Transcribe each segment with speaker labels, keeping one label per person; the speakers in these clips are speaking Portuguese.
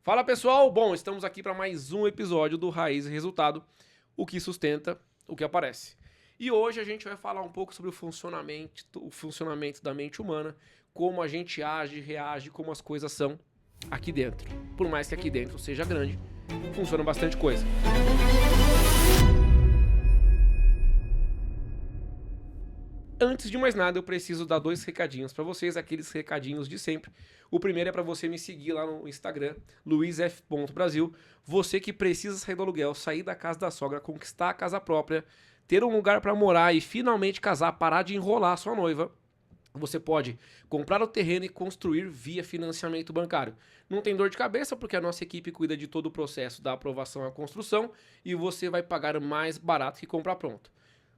Speaker 1: Fala pessoal, bom, estamos aqui para mais um episódio do Raiz e Resultado, o que sustenta o que aparece. E hoje a gente vai falar um pouco sobre o funcionamento da mente humana, como a gente age, reage, como as coisas são aqui dentro. Por mais que aqui dentro seja grande, funciona bastante coisa. Antes de mais nada, eu preciso dar 2 recadinhos para vocês, aqueles recadinhos de sempre. O primeiro é para você me seguir lá no Instagram, luizf.brasil. Você que precisa sair do aluguel, sair da casa da sogra, conquistar a casa própria, ter um lugar para morar e finalmente casar, parar de enrolar a sua noiva. Você pode comprar o terreno e construir via financiamento bancário. Não tem dor de cabeça porque a nossa equipe cuida de todo o processo da aprovação à construção e você vai pagar mais barato que comprar pronto.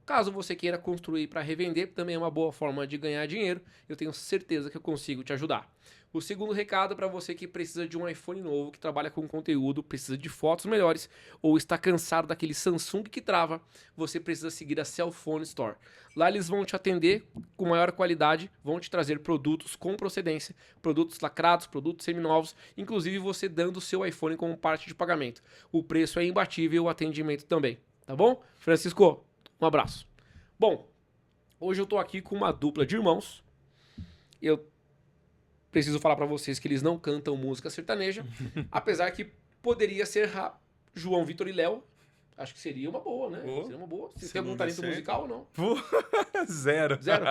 Speaker 1: Caso você queira construir para revender, também é uma boa forma de ganhar dinheiro. Eu tenho certeza que eu consigo te ajudar. O segundo recado é para você que precisa de um iPhone novo, que trabalha com conteúdo, precisa de fotos melhores ou está cansado daquele Samsung que trava, você precisa seguir a Cellphone Store. Lá eles vão te atender com maior qualidade, vão te trazer produtos com procedência, produtos lacrados, produtos seminovos, inclusive você dando o seu iPhone como parte de pagamento. O preço é imbatível e o atendimento também, tá bom? Francisco, um abraço. Bom, hoje eu tô aqui com uma dupla de irmãos. Eu preciso falar pra vocês que eles não cantam música sertaneja, apesar que poderia ser João Vitor e Léo. Acho que seria uma boa, né? Seria uma boa. Vocês têm algum talento musical ou não?
Speaker 2: Zero.
Speaker 1: Zero?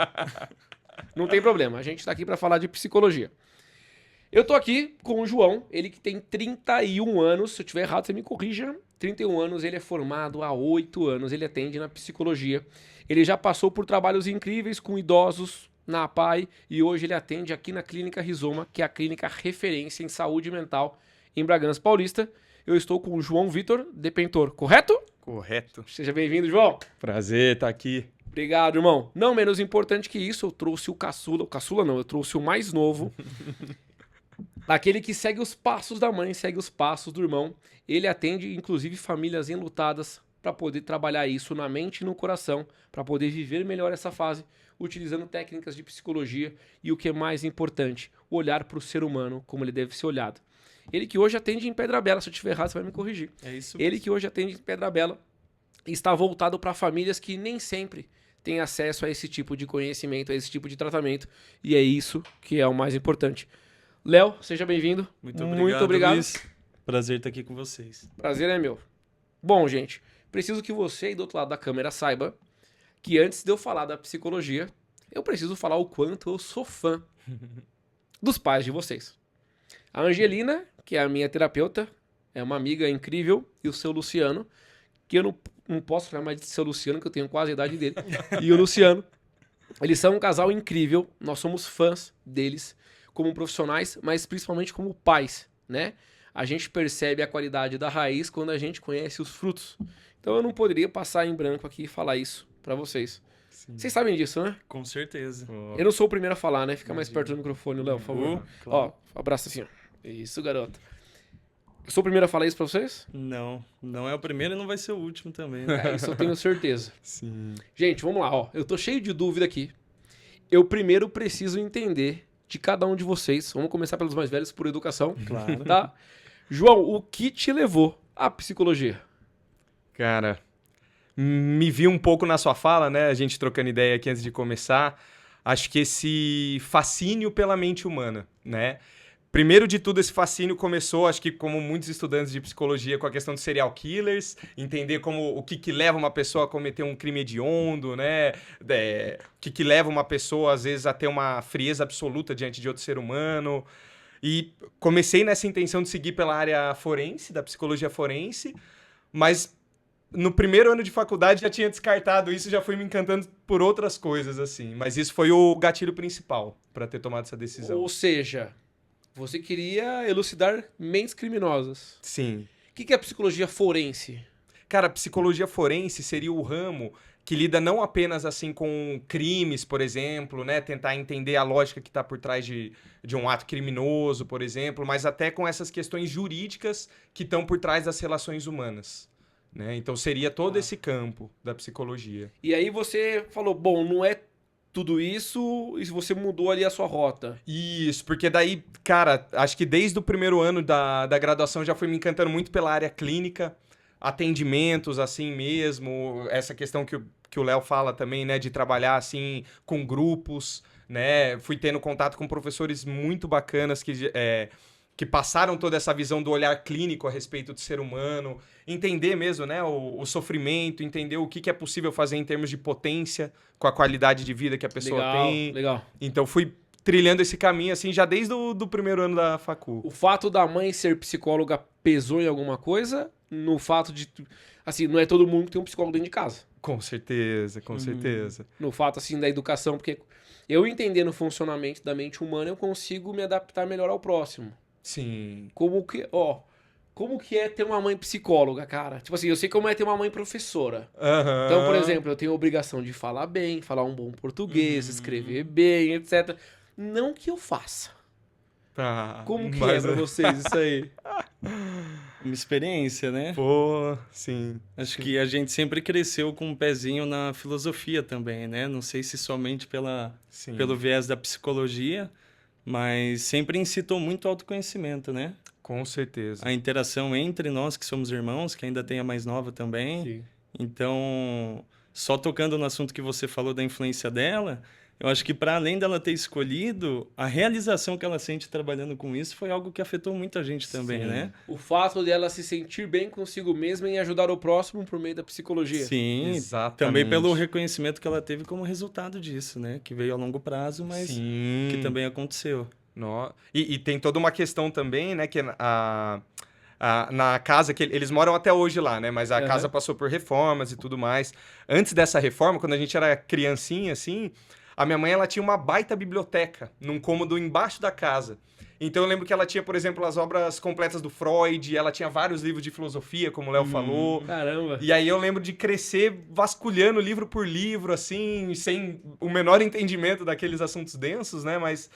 Speaker 1: Não tem problema, a gente tá aqui pra falar de psicologia. Eu tô aqui com o João, ele que tem 31 anos, se eu estiver errado você me corrija. 31 anos, ele é formado há 8 anos, ele atende na psicologia. Ele já passou por trabalhos incríveis com idosos na APAE e hoje ele atende aqui na Clínica Rizoma, que é a clínica referência em saúde mental em Bragança Paulista. Eu estou com o João Vitor, detentor, correto?
Speaker 2: Correto.
Speaker 1: Seja bem-vindo, João.
Speaker 2: Prazer estar aqui.
Speaker 1: Obrigado, irmão. Não menos importante que isso, eu trouxe eu trouxe o mais novo. Aquele que segue os passos da mãe, segue os passos do irmão. Ele atende, inclusive, famílias enlutadas para poder trabalhar isso na mente e no coração, para poder viver melhor essa fase, utilizando técnicas de psicologia e o que é mais importante, olhar para o ser humano como ele deve ser olhado. Ele que hoje atende em Pedra Bela, se eu estiver errado, você vai me corrigir.
Speaker 2: É isso.
Speaker 1: Ele que hoje atende em Pedra Bela está voltado para famílias que nem sempre têm acesso a esse tipo de conhecimento, a esse tipo de tratamento, e é isso que é o mais importante. Léo, seja bem-vindo.
Speaker 2: Muito obrigado, Luiz. Prazer estar aqui com vocês.
Speaker 1: Prazer é meu. Bom, gente, preciso que você aí do outro lado da câmera saiba que antes de eu falar da psicologia, eu preciso falar o quanto eu sou fã dos pais de vocês. A Angelina, que é a minha terapeuta, é uma amiga incrível, e o seu Luciano, que eu não posso falar mais de seu Luciano, que eu tenho quase a idade dele, e o Luciano, eles são um casal incrível, nós somos fãs deles, como profissionais, mas principalmente como pais, né? A gente percebe a qualidade da raiz quando a gente conhece os frutos. Então eu não poderia passar em branco aqui e falar isso pra vocês. Sim. Vocês sabem disso, né?
Speaker 2: Com certeza.
Speaker 1: Eu não sou o primeiro a falar, né? Fica mais perto do microfone, Léo, por favor.
Speaker 2: Claro.
Speaker 1: Ó, abraça assim, ó. Isso, garoto. Eu sou o primeiro a falar isso pra vocês?
Speaker 2: Não é o primeiro e não vai ser o último também, né?
Speaker 1: Isso eu tenho certeza.
Speaker 2: Sim.
Speaker 1: Gente, vamos lá, ó. Eu tô cheio de dúvida aqui. Eu primeiro preciso entender de cada um de vocês. Vamos começar pelos mais velhos, por educação.
Speaker 2: Claro.
Speaker 1: Tá? João, o que te levou à psicologia?
Speaker 2: Cara, me vi um pouco na sua fala, né? A gente trocando ideia aqui antes de começar. Acho que esse fascínio pela mente humana, né? Primeiro de tudo, esse fascínio começou, acho que como muitos estudantes de psicologia, com a questão de serial killers, entender o que leva uma pessoa a cometer um crime hediondo, né? O que leva uma pessoa, às vezes, a ter uma frieza absoluta diante de outro ser humano. E comecei nessa intenção de seguir pela área forense, da psicologia forense, mas no primeiro ano de faculdade já tinha descartado isso, já fui me encantando por outras coisas, assim. Mas isso foi o gatilho principal para ter tomado essa decisão.
Speaker 1: Ou seja, você queria elucidar mentes criminosas.
Speaker 2: Sim.
Speaker 1: O que é a psicologia forense?
Speaker 2: Cara, a psicologia forense seria o ramo que lida não apenas assim com crimes, por exemplo, né? Tentar entender a lógica que está por trás de um ato criminoso, por exemplo, mas até com essas questões jurídicas que estão por trás das relações humanas. Né? Então seria todo esse campo da psicologia.
Speaker 1: E aí você falou, bom, não é tudo isso e você mudou ali a sua rota.
Speaker 2: Isso, porque daí, cara, acho que desde o primeiro ano da graduação já fui me encantando muito pela área clínica, atendimentos assim mesmo, essa questão que o Léo fala também, né, de trabalhar assim com grupos, né, fui tendo contato com professores muito bacanas que passaram toda essa visão do olhar clínico a respeito do ser humano, entender mesmo, né, o sofrimento, entender o que é possível fazer em termos de potência com a qualidade de vida que a pessoa tem.
Speaker 1: Legal.
Speaker 2: Então fui trilhando esse caminho assim já desde do primeiro ano da facu.
Speaker 1: O fato da mãe ser psicóloga pesou em alguma coisa? No fato de, assim, não é todo mundo que tem um psicólogo dentro de casa.
Speaker 2: Com certeza, com certeza.
Speaker 1: No fato, assim, da educação, porque eu entendendo o funcionamento da mente humana, eu consigo me adaptar melhor ao próximo.
Speaker 2: Sim.
Speaker 1: Como que é ter uma mãe psicóloga, cara? Tipo assim, eu sei como é ter uma mãe professora.
Speaker 2: Aham.
Speaker 1: Então, por exemplo, eu tenho a obrigação de falar bem, falar um bom português, escrever bem, etc. Não que eu faça.
Speaker 2: Ah,
Speaker 1: Como que é
Speaker 2: mas
Speaker 1: pra vocês isso aí?
Speaker 3: Uma experiência, né?
Speaker 2: Pô, sim.
Speaker 3: Acho que a gente sempre cresceu com um pezinho na filosofia também, né? Não sei se somente
Speaker 2: Sim.
Speaker 3: pelo viés da psicologia, mas sempre incitou muito autoconhecimento, né?
Speaker 2: Com certeza.
Speaker 3: A interação entre nós que somos irmãos, que ainda tem a mais nova também.
Speaker 1: Sim.
Speaker 3: Então, só tocando no assunto que você falou da influência dela, eu acho que para além dela ter escolhido, a realização que ela sente trabalhando com isso foi algo que afetou muita gente também,
Speaker 2: Sim.
Speaker 3: né?
Speaker 1: O fato dela se sentir bem consigo mesma e ajudar o próximo por meio da psicologia.
Speaker 3: Sim,
Speaker 2: Exatamente.
Speaker 3: também pelo reconhecimento que ela teve como resultado disso, né? Que veio a longo prazo, mas
Speaker 2: Sim.
Speaker 3: que também aconteceu.
Speaker 2: E tem toda uma questão também, né, que na casa, que eles moram até hoje lá, né, mas a casa passou por reformas e tudo mais. Antes dessa reforma, quando a gente era criancinha, assim, a minha mãe, ela tinha uma baita biblioteca num cômodo embaixo da casa. Então eu lembro que ela tinha, por exemplo, as obras completas do Freud, ela tinha vários livros de filosofia, como o Léo falou.
Speaker 1: Caramba.
Speaker 2: E aí eu lembro de crescer vasculhando livro por livro, assim, sem o menor entendimento daqueles assuntos densos, né, mas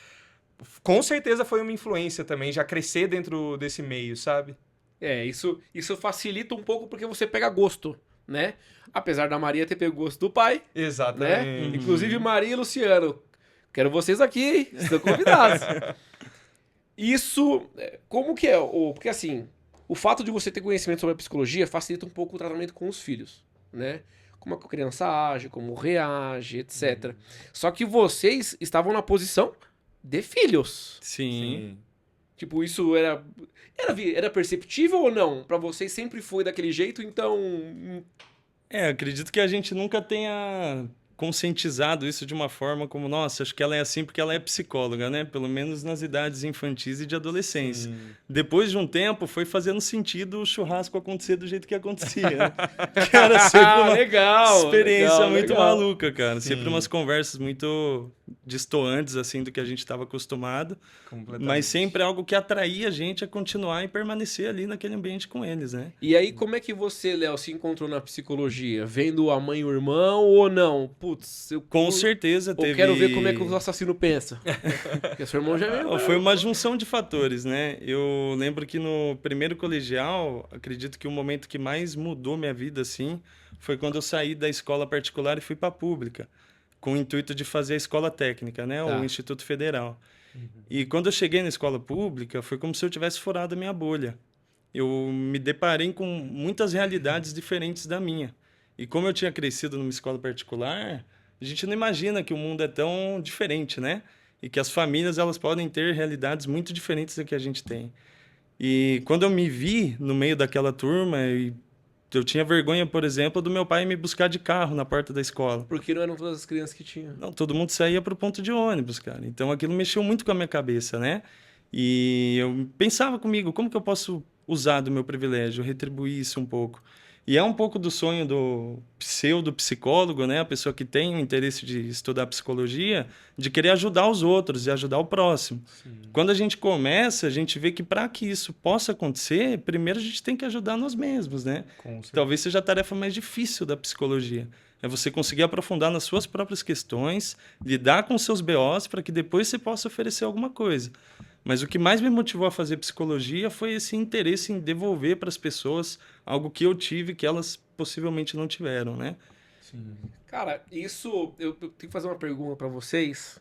Speaker 2: com certeza foi uma influência também, já crescer dentro desse meio, sabe?
Speaker 1: Isso facilita um pouco porque você pega gosto, né? Apesar da Maria ter pego gosto do pai, né?
Speaker 2: Exatamente.
Speaker 1: Inclusive Maria e Luciano, quero vocês aqui, estão convidados. Isso, como que é? Porque assim, o fato de você ter conhecimento sobre a psicologia facilita um pouco o tratamento com os filhos, né? Como a criança age, como reage, etc. Só que vocês estavam na posição de filhos.
Speaker 3: Sim.
Speaker 1: Tipo, isso era perceptível ou não? Pra vocês sempre foi daquele jeito, então...
Speaker 3: Acredito que a gente nunca tenha conscientizado isso de uma forma como, nossa, acho que ela é assim porque ela é psicóloga, né? Pelo menos nas idades infantis e de adolescência.
Speaker 2: Sim.
Speaker 3: Depois de um tempo, foi fazendo sentido o churrasco acontecer do jeito que acontecia, né? Que era sempre uma
Speaker 1: legal,
Speaker 3: experiência
Speaker 1: legal,
Speaker 3: muito
Speaker 1: legal.
Speaker 3: maluca, cara.
Speaker 2: Sim.
Speaker 3: Sempre umas conversas muito distantes, assim, do que a gente estava acostumado.
Speaker 2: Completamente.
Speaker 3: Mas sempre algo que atraía a gente a continuar e permanecer ali naquele ambiente com eles, né?
Speaker 1: E aí, como é que você, Léo, se encontrou na psicologia? Vendo a mãe e o irmão ou não? Putz,
Speaker 3: Com certeza
Speaker 1: eu
Speaker 3: teve...
Speaker 1: quero ver como é que o assassino pensa. Porque seu irmão já é meio...
Speaker 3: Foi uma junção de fatores, né? Eu lembro que no primeiro colegial, acredito que o momento que mais mudou minha vida, assim, foi quando eu saí da escola particular e fui para a pública, com o intuito de fazer a escola técnica, né?
Speaker 1: Tá.
Speaker 3: O Instituto Federal. E quando eu cheguei na escola pública, foi como se eu tivesse furado a minha bolha. Eu me deparei com muitas realidades diferentes da minha. E como eu tinha crescido numa escola particular, a gente não imagina que o mundo é tão diferente, né? E que as famílias elas podem ter realidades muito diferentes da que a gente tem. E quando eu me vi no meio daquela turma, eu tinha vergonha, por exemplo, do meu pai me buscar de carro na porta da escola.
Speaker 1: Porque não eram todas as crianças que tinham.
Speaker 3: Não, todo mundo saía para o ponto de ônibus, cara. Então aquilo mexeu muito com a minha cabeça, né? E eu pensava comigo, como que eu posso usar do meu privilégio, retribuir isso um pouco? E é um pouco do sonho do pseudo-psicólogo, né? A pessoa que tem o interesse de estudar psicologia, de querer ajudar os outros e ajudar o próximo.
Speaker 2: Sim.
Speaker 3: Quando a gente começa, a gente vê que para que isso possa acontecer, primeiro a gente tem que ajudar nós mesmos, né?
Speaker 2: Com certeza.
Speaker 3: Talvez seja a tarefa mais difícil da psicologia. É você conseguir aprofundar nas suas próprias questões, lidar com seus BOs para que depois você possa oferecer alguma coisa. Mas o que mais me motivou a fazer psicologia foi esse interesse em devolver para as pessoas algo que eu tive que elas possivelmente não tiveram, né?
Speaker 2: Sim.
Speaker 1: Cara, isso... Eu tenho que fazer uma pergunta pra vocês.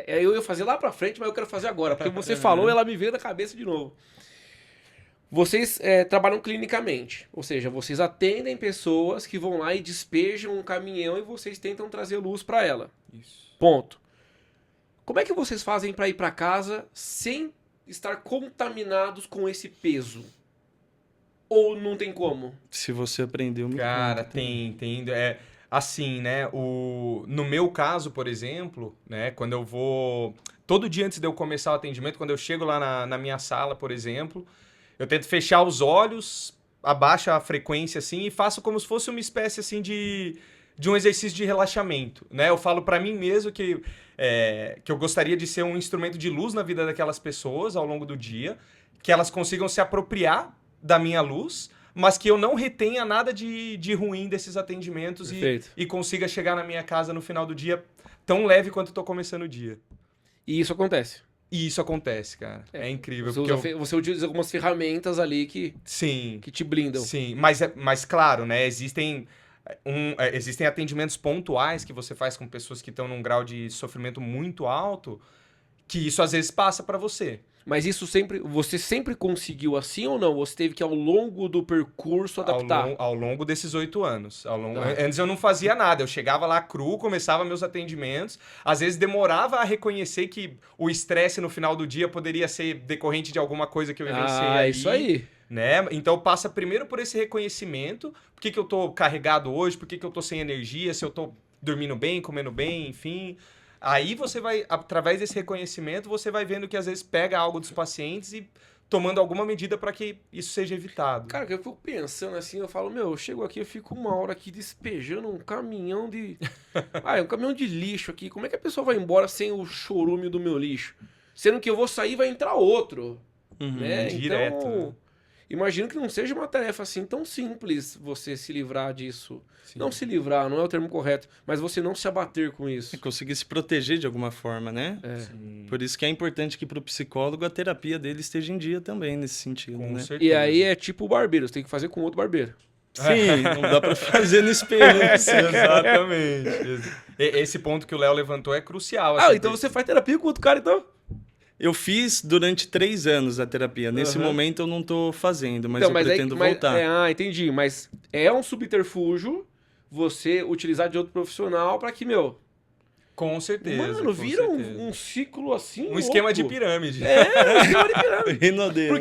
Speaker 1: Eu ia fazer lá pra frente, mas eu quero fazer agora. Porque você falou e ela me veio na cabeça de novo. Vocês trabalham clinicamente. Ou seja, vocês atendem pessoas que vão lá e despejam um caminhão e vocês tentam trazer luz pra ela.
Speaker 2: Isso.
Speaker 1: Ponto. Como é que vocês fazem pra ir pra casa sem estar contaminados com esse peso? Ou não tem como?
Speaker 3: Se você aprendeu, me
Speaker 2: Cara,
Speaker 3: conta.
Speaker 2: tem. Assim, né? No meu caso, por exemplo, né? Quando eu vou. Todo dia antes de eu começar o atendimento, quando eu chego lá na minha sala, por exemplo, eu tento fechar os olhos, abaixo a frequência assim e faço como se fosse uma espécie assim de um exercício de relaxamento, né? Eu falo pra mim mesmo que eu gostaria de ser um instrumento de luz na vida daquelas pessoas ao longo do dia, que elas consigam se apropriar da minha luz, mas que eu não retenha nada de ruim desses atendimentos
Speaker 1: Perfeito.
Speaker 2: e consiga chegar na minha casa no final do dia tão leve quanto eu tô começando o dia.
Speaker 1: E isso acontece.
Speaker 2: E isso acontece, cara. É incrível.
Speaker 1: Você utiliza algumas ferramentas ali que
Speaker 2: Sim,
Speaker 1: te blindam.
Speaker 2: sim. Mas claro, né? Existem atendimentos pontuais que você faz com pessoas que estão num grau de sofrimento muito alto, que isso às vezes passa pra você.
Speaker 1: Mas isso você sempre conseguiu assim ou não? Você teve que ao longo do percurso adaptar?
Speaker 2: Ao longo desses 8 anos.
Speaker 1: Tá.
Speaker 2: Antes eu não fazia nada. Eu chegava lá cru, começava meus atendimentos. Às vezes demorava a reconhecer que o estresse no final do dia poderia ser decorrente de alguma coisa que eu vivenciei ali.
Speaker 1: Isso aí.
Speaker 2: Né? Então passa primeiro por esse reconhecimento. Por que eu tô carregado hoje? Por que eu tô sem energia? Se eu tô dormindo bem, comendo bem, enfim... Aí você vai, através desse reconhecimento, você vai vendo que às vezes pega algo dos pacientes e tomando alguma medida para que isso seja evitado.
Speaker 1: Cara, que eu fico pensando assim, eu falo, eu chego aqui, eu fico uma hora aqui despejando um caminhão de... um caminhão de lixo aqui. Como é que a pessoa vai embora sem o chorume do meu lixo? Sendo que eu vou sair e vai entrar outro. Né?
Speaker 2: Direto,
Speaker 1: Então,
Speaker 2: né?
Speaker 1: imagino que não seja uma tarefa assim tão simples você se livrar disso.
Speaker 2: Sim.
Speaker 1: Não se livrar, não é o termo correto, mas você não se abater com isso.
Speaker 3: Conseguir se proteger de alguma forma, né?
Speaker 2: Sim.
Speaker 3: Por isso que é importante que para o psicólogo a terapia dele esteja em dia também, nesse sentido,
Speaker 2: Com
Speaker 3: né?
Speaker 2: certeza.
Speaker 1: E aí é tipo o barbeiro, você tem que fazer com outro barbeiro.
Speaker 3: Sim, não dá para fazer no espelho.
Speaker 2: Exatamente. Esse ponto que o Léo levantou é crucial. Assim,
Speaker 1: Então você faz terapia com outro cara, então?
Speaker 3: Eu fiz durante 3 anos a terapia. Nesse momento eu não tô fazendo, mas eu pretendo voltar.
Speaker 1: Entendi. Mas é um subterfúgio você utilizar de outro profissional pra que,
Speaker 2: Com certeza.
Speaker 1: Mano, vira um ciclo assim.
Speaker 2: Um esquema de pirâmide.
Speaker 1: Um esquema de pirâmide.
Speaker 3: Rinodeiro.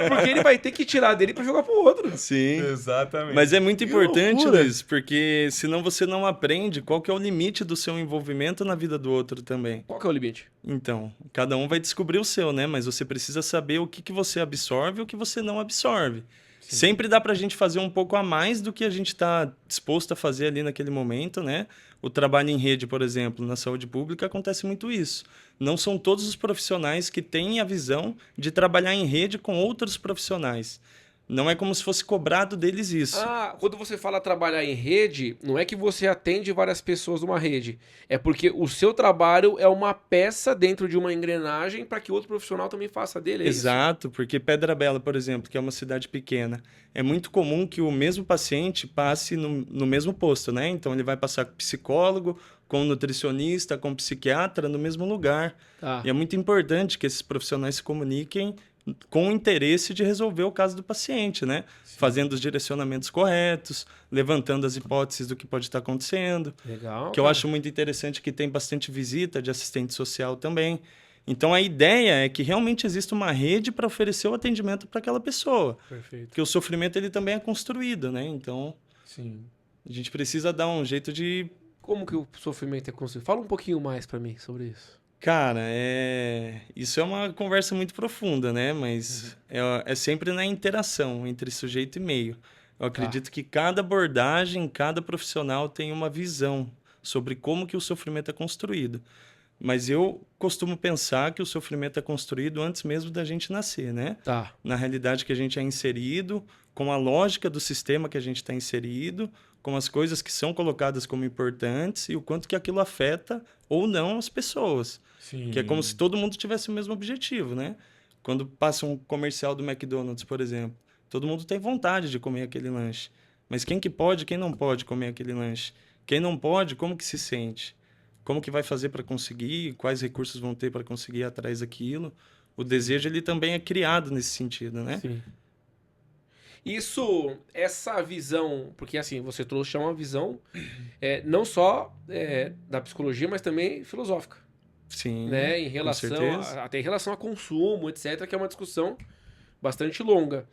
Speaker 1: Porque ele vai ter que tirar dele pra jogar pro outro.
Speaker 3: Sim.
Speaker 2: Exatamente.
Speaker 3: Mas é muito importante,
Speaker 1: loucura.
Speaker 3: Luiz, porque senão você não aprende qual que é o limite do seu envolvimento na vida do outro também.
Speaker 1: Qual que é o limite?
Speaker 3: Então, cada um vai descobrir o seu, né? Mas você precisa saber o que você absorve e o que você não absorve. Sempre dá pra gente fazer um pouco a mais do que a gente está disposto a fazer ali naquele momento, né? O trabalho em rede, por exemplo, na saúde pública acontece muito isso. Não são todos os profissionais que têm a visão de trabalhar em rede com outros profissionais. Não é como se fosse cobrado deles isso.
Speaker 1: Quando você fala trabalhar em rede, não é que você atende várias pessoas numa rede. É porque o seu trabalho é uma peça dentro de uma engrenagem para que outro profissional também faça dele. É
Speaker 3: Exato, porque Pedra Bela, por exemplo, que é uma cidade pequena, é muito comum que o mesmo paciente passe no mesmo posto, né? Então ele vai passar com psicólogo, com nutricionista, com psiquiatra no mesmo lugar.
Speaker 1: Tá.
Speaker 3: E é muito importante que esses profissionais se comuniquem com o interesse de resolver o caso do paciente, né? Sim. Fazendo os direcionamentos corretos, levantando as hipóteses do que pode estar acontecendo.
Speaker 1: Legal.
Speaker 3: Que eu acho muito interessante que tem bastante visita de assistente social também. Então a ideia é que realmente exista uma rede para oferecer o atendimento para aquela pessoa.
Speaker 1: Perfeito.
Speaker 3: Porque o sofrimento ele também é construído, né? Então
Speaker 2: Sim.
Speaker 3: a gente precisa dar um jeito de...
Speaker 1: Como que o sofrimento é construído? Fala um pouquinho mais para mim sobre isso.
Speaker 3: Cara, isso é uma conversa muito profunda, né? Mas é sempre na interação entre sujeito e meio. Eu acredito que cada abordagem, cada profissional tem uma visão sobre como que o sofrimento é construído. Mas eu costumo pensar que o sofrimento é construído antes mesmo da gente nascer, né?
Speaker 1: Tá.
Speaker 3: Na realidade que a gente é inserido, com a lógica do sistema que a gente está inserido, com as coisas que são colocadas como importantes e o quanto que aquilo afeta ou não as pessoas.
Speaker 2: Sim.
Speaker 3: Que é como se todo mundo tivesse o mesmo objetivo, né? Quando passa um comercial do McDonald's, por exemplo, todo mundo tem vontade de comer aquele lanche. Mas quem que pode, quem não pode comer aquele lanche? Quem não pode, como que se sente? Como que vai fazer para conseguir? Quais recursos vão ter para conseguir ir atrás daquilo? O desejo, ele também é criado nesse sentido, né?
Speaker 1: Sim. Essa visão, porque assim, você trouxe uma visão não só da psicologia, mas também filosófica,
Speaker 3: Sim,
Speaker 1: né? Em
Speaker 3: com
Speaker 1: relação
Speaker 3: certeza.
Speaker 1: até em relação a consumo, etc., que é uma discussão bastante longa.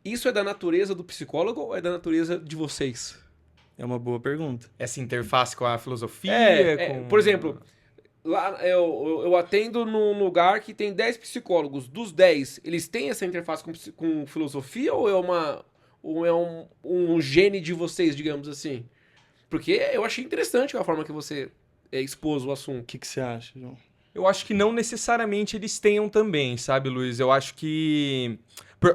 Speaker 1: Isso é da natureza do psicólogo ou é da natureza de vocês?
Speaker 3: É uma boa pergunta.
Speaker 2: Essa interface com a filosofia, com...
Speaker 1: Por exemplo, lá eu atendo num lugar que tem 10 psicólogos. Dos 10, eles têm essa interface com filosofia ou é um gene de vocês, digamos assim? Porque eu achei interessante a forma que você expôs o
Speaker 3: O
Speaker 1: assunto.
Speaker 3: que você acha, João?
Speaker 2: Eu acho que não necessariamente eles tenham também, sabe, Luiz? Eu acho que...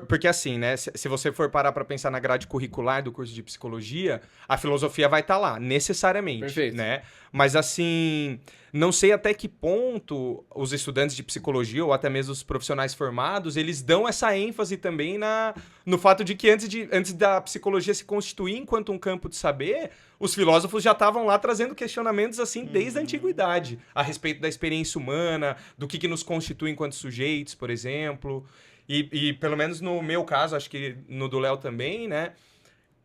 Speaker 2: Porque assim, né? Se você for parar para pensar na grade curricular do curso de psicologia, a filosofia vai estar lá, necessariamente,
Speaker 1: Perfeito.
Speaker 2: né? Mas assim, não sei até que ponto os estudantes de psicologia ou até mesmo os profissionais formados, eles dão essa ênfase também no fato de que antes da psicologia se constituir enquanto um campo de saber, os filósofos já estavam lá trazendo questionamentos assim desde a antiguidade, a respeito da experiência humana, do que nos constitui enquanto sujeitos, por exemplo. E pelo menos no meu caso, acho que no do Léo também, né?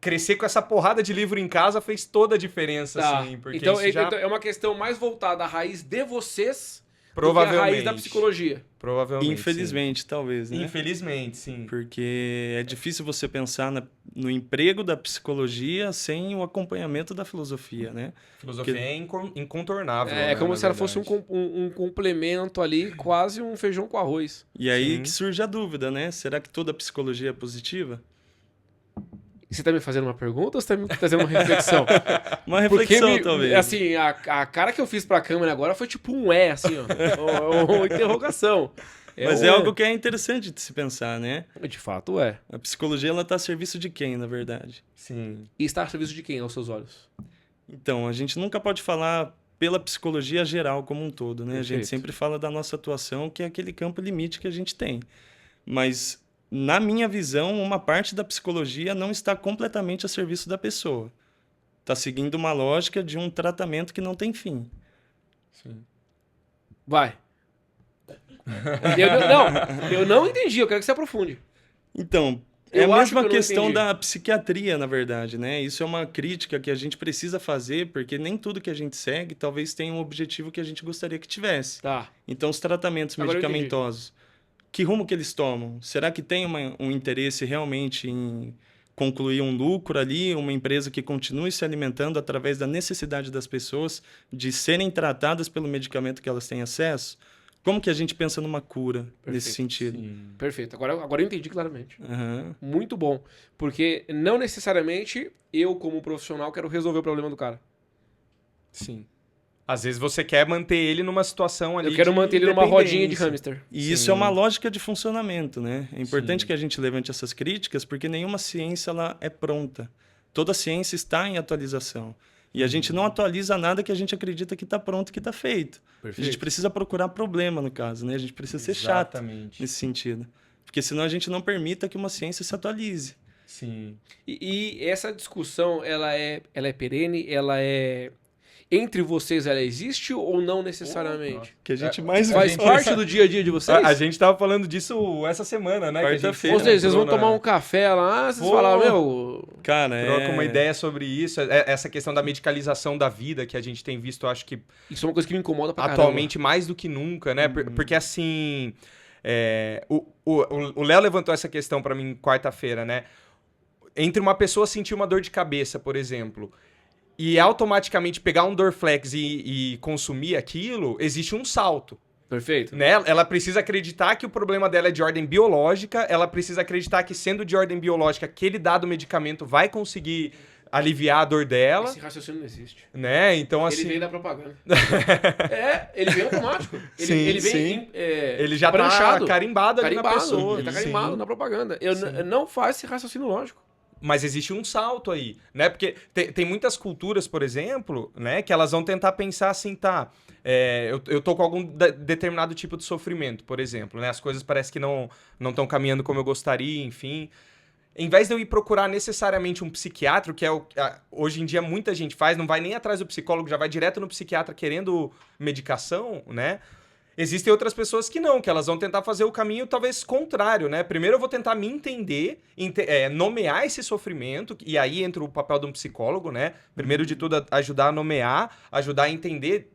Speaker 2: Crescer com essa porrada de livro em casa fez toda a diferença, assim. Porque
Speaker 1: Então,
Speaker 2: isso já...
Speaker 1: então é uma questão mais voltada à raiz de vocês do que à
Speaker 2: Provavelmente.
Speaker 1: raiz da psicologia.
Speaker 2: Provavelmente,
Speaker 3: Infelizmente, talvez,
Speaker 2: sim.
Speaker 3: né?
Speaker 2: Infelizmente, sim.
Speaker 3: Porque é difícil você pensar no emprego da psicologia sem o acompanhamento da filosofia, né?
Speaker 2: Filosofia é incontornável,
Speaker 1: É
Speaker 2: né,
Speaker 1: como
Speaker 2: na
Speaker 1: se ela fosse
Speaker 2: verdade.
Speaker 1: um complemento ali, quase um feijão com arroz.
Speaker 3: E aí
Speaker 2: Sim.
Speaker 3: que surge a dúvida, né? Será que toda psicologia é positiva?
Speaker 1: Você tá me fazendo uma pergunta ou você tá me trazendo uma reflexão?
Speaker 3: Uma reflexão,
Speaker 1: Porque,
Speaker 3: talvez.
Speaker 1: assim, a cara que eu fiz pra câmera agora foi tipo um assim, ó. Uma interrogação.
Speaker 3: Mas é algo que é interessante de se pensar, né?
Speaker 1: De fato é.
Speaker 3: A psicologia, ela está a serviço de quem, na verdade?
Speaker 2: Sim.
Speaker 1: E está a serviço de quem, aos seus olhos?
Speaker 3: Então, a gente nunca pode falar pela psicologia geral como um todo, né? A
Speaker 1: Perfeito.
Speaker 3: gente sempre fala da nossa atuação, que é aquele campo limite que a gente tem. Mas, na minha visão, uma parte da psicologia não está completamente a serviço da pessoa. Está seguindo uma lógica de um tratamento que não tem fim.
Speaker 2: Sim.
Speaker 1: Vai. Eu não entendi, eu quero que você aprofunde.
Speaker 3: Então, é
Speaker 1: Eu
Speaker 3: a
Speaker 1: acho que eu
Speaker 3: mesma
Speaker 1: não
Speaker 3: questão
Speaker 1: entendi.
Speaker 3: da psiquiatria, na verdade, né? Isso é uma crítica que a gente precisa fazer, porque nem tudo que a gente segue talvez tenha um objetivo que a gente gostaria que tivesse.
Speaker 1: Tá.
Speaker 3: Então, os tratamentos
Speaker 1: Agora eu entendi.
Speaker 3: medicamentosos, que rumo que eles tomam? Será que tem um interesse realmente em concluir um lucro ali, uma empresa que continue se alimentando através da necessidade das pessoas de serem tratadas pelo medicamento que elas têm acesso? Como que a gente pensa numa cura nesse sentido?
Speaker 2: Sim.
Speaker 1: Perfeito. Agora eu entendi claramente.
Speaker 3: Aham.
Speaker 1: Muito bom. Porque não necessariamente eu, como profissional, quero resolver o problema do cara.
Speaker 2: Sim. Às vezes você quer manter ele numa situação ali
Speaker 1: Eu quero
Speaker 2: de
Speaker 1: manter ele numa rodinha de
Speaker 2: independência.
Speaker 1: hamster.
Speaker 3: E isso
Speaker 2: Sim.
Speaker 3: é uma lógica de funcionamento, né? É importante
Speaker 2: Sim.
Speaker 3: que a gente levante essas críticas, porque nenhuma ciência ela é pronta. Toda ciência está em atualização. E a gente não atualiza nada que a gente acredita que está pronto, que está feito. A gente precisa procurar problema, no caso, né? A gente precisa ser chato
Speaker 2: Exatamente.
Speaker 3: nesse sentido. Porque senão a gente não permita que uma ciência se atualize.
Speaker 2: Sim.
Speaker 1: E essa discussão, ela é perene, ela é... Entre vocês, ela existe ou não necessariamente?
Speaker 3: Que a gente mais
Speaker 1: Faz
Speaker 3: vê.
Speaker 1: parte do dia a dia de vocês?
Speaker 2: A gente tava falando disso essa semana, né? que a gente
Speaker 3: Quarta-feira.
Speaker 1: Ou seja, vocês vão
Speaker 2: entrou
Speaker 1: tomar um café lá, vocês falaram, meu...
Speaker 3: Cara,
Speaker 2: troca uma ideia sobre isso, essa questão da medicalização da vida que a gente tem visto, eu acho que
Speaker 1: Isso é uma coisa que me incomoda pra caramba.
Speaker 2: atualmente mais do que nunca, né? Porque assim, o Léo levantou essa questão pra mim quarta-feira, né? Entre uma pessoa sentir uma dor de cabeça, por exemplo, e automaticamente pegar um Dorflex e consumir aquilo, existe um salto.
Speaker 1: Perfeito.
Speaker 2: Né? Ela precisa acreditar que o problema dela é de ordem biológica, ela precisa acreditar que, sendo de ordem biológica, aquele dado medicamento vai conseguir aliviar a dor dela,
Speaker 1: Esse raciocínio não existe.
Speaker 2: né? Então,
Speaker 1: Ele
Speaker 2: assim...
Speaker 1: vem da propaganda. ele vem automático.
Speaker 2: Sim,
Speaker 1: Ele vem
Speaker 2: sim. Ele já
Speaker 1: pranchado.
Speaker 2: tá carimbado ali na pessoa.
Speaker 1: Ele tá carimbado
Speaker 2: Sim.
Speaker 1: na propaganda. Não faz esse raciocínio lógico.
Speaker 2: Mas existe um salto aí, né? Porque tem muitas culturas, por exemplo, né? Que elas vão tentar pensar assim, tá... eu tô com algum determinado tipo de sofrimento, por exemplo, né? As coisas parecem que não estão caminhando como eu gostaria, enfim... em vez de eu ir procurar necessariamente um psiquiatra, que é hoje em dia muita gente faz, não vai nem atrás do psicólogo, já vai direto no psiquiatra querendo medicação, né? Existem outras pessoas que não, que elas vão tentar fazer o caminho talvez contrário, né? Primeiro eu vou tentar me entender, nomear esse sofrimento, e aí entra o papel de um psicólogo, né? Primeiro de tudo, ajudar a nomear, ajudar a entender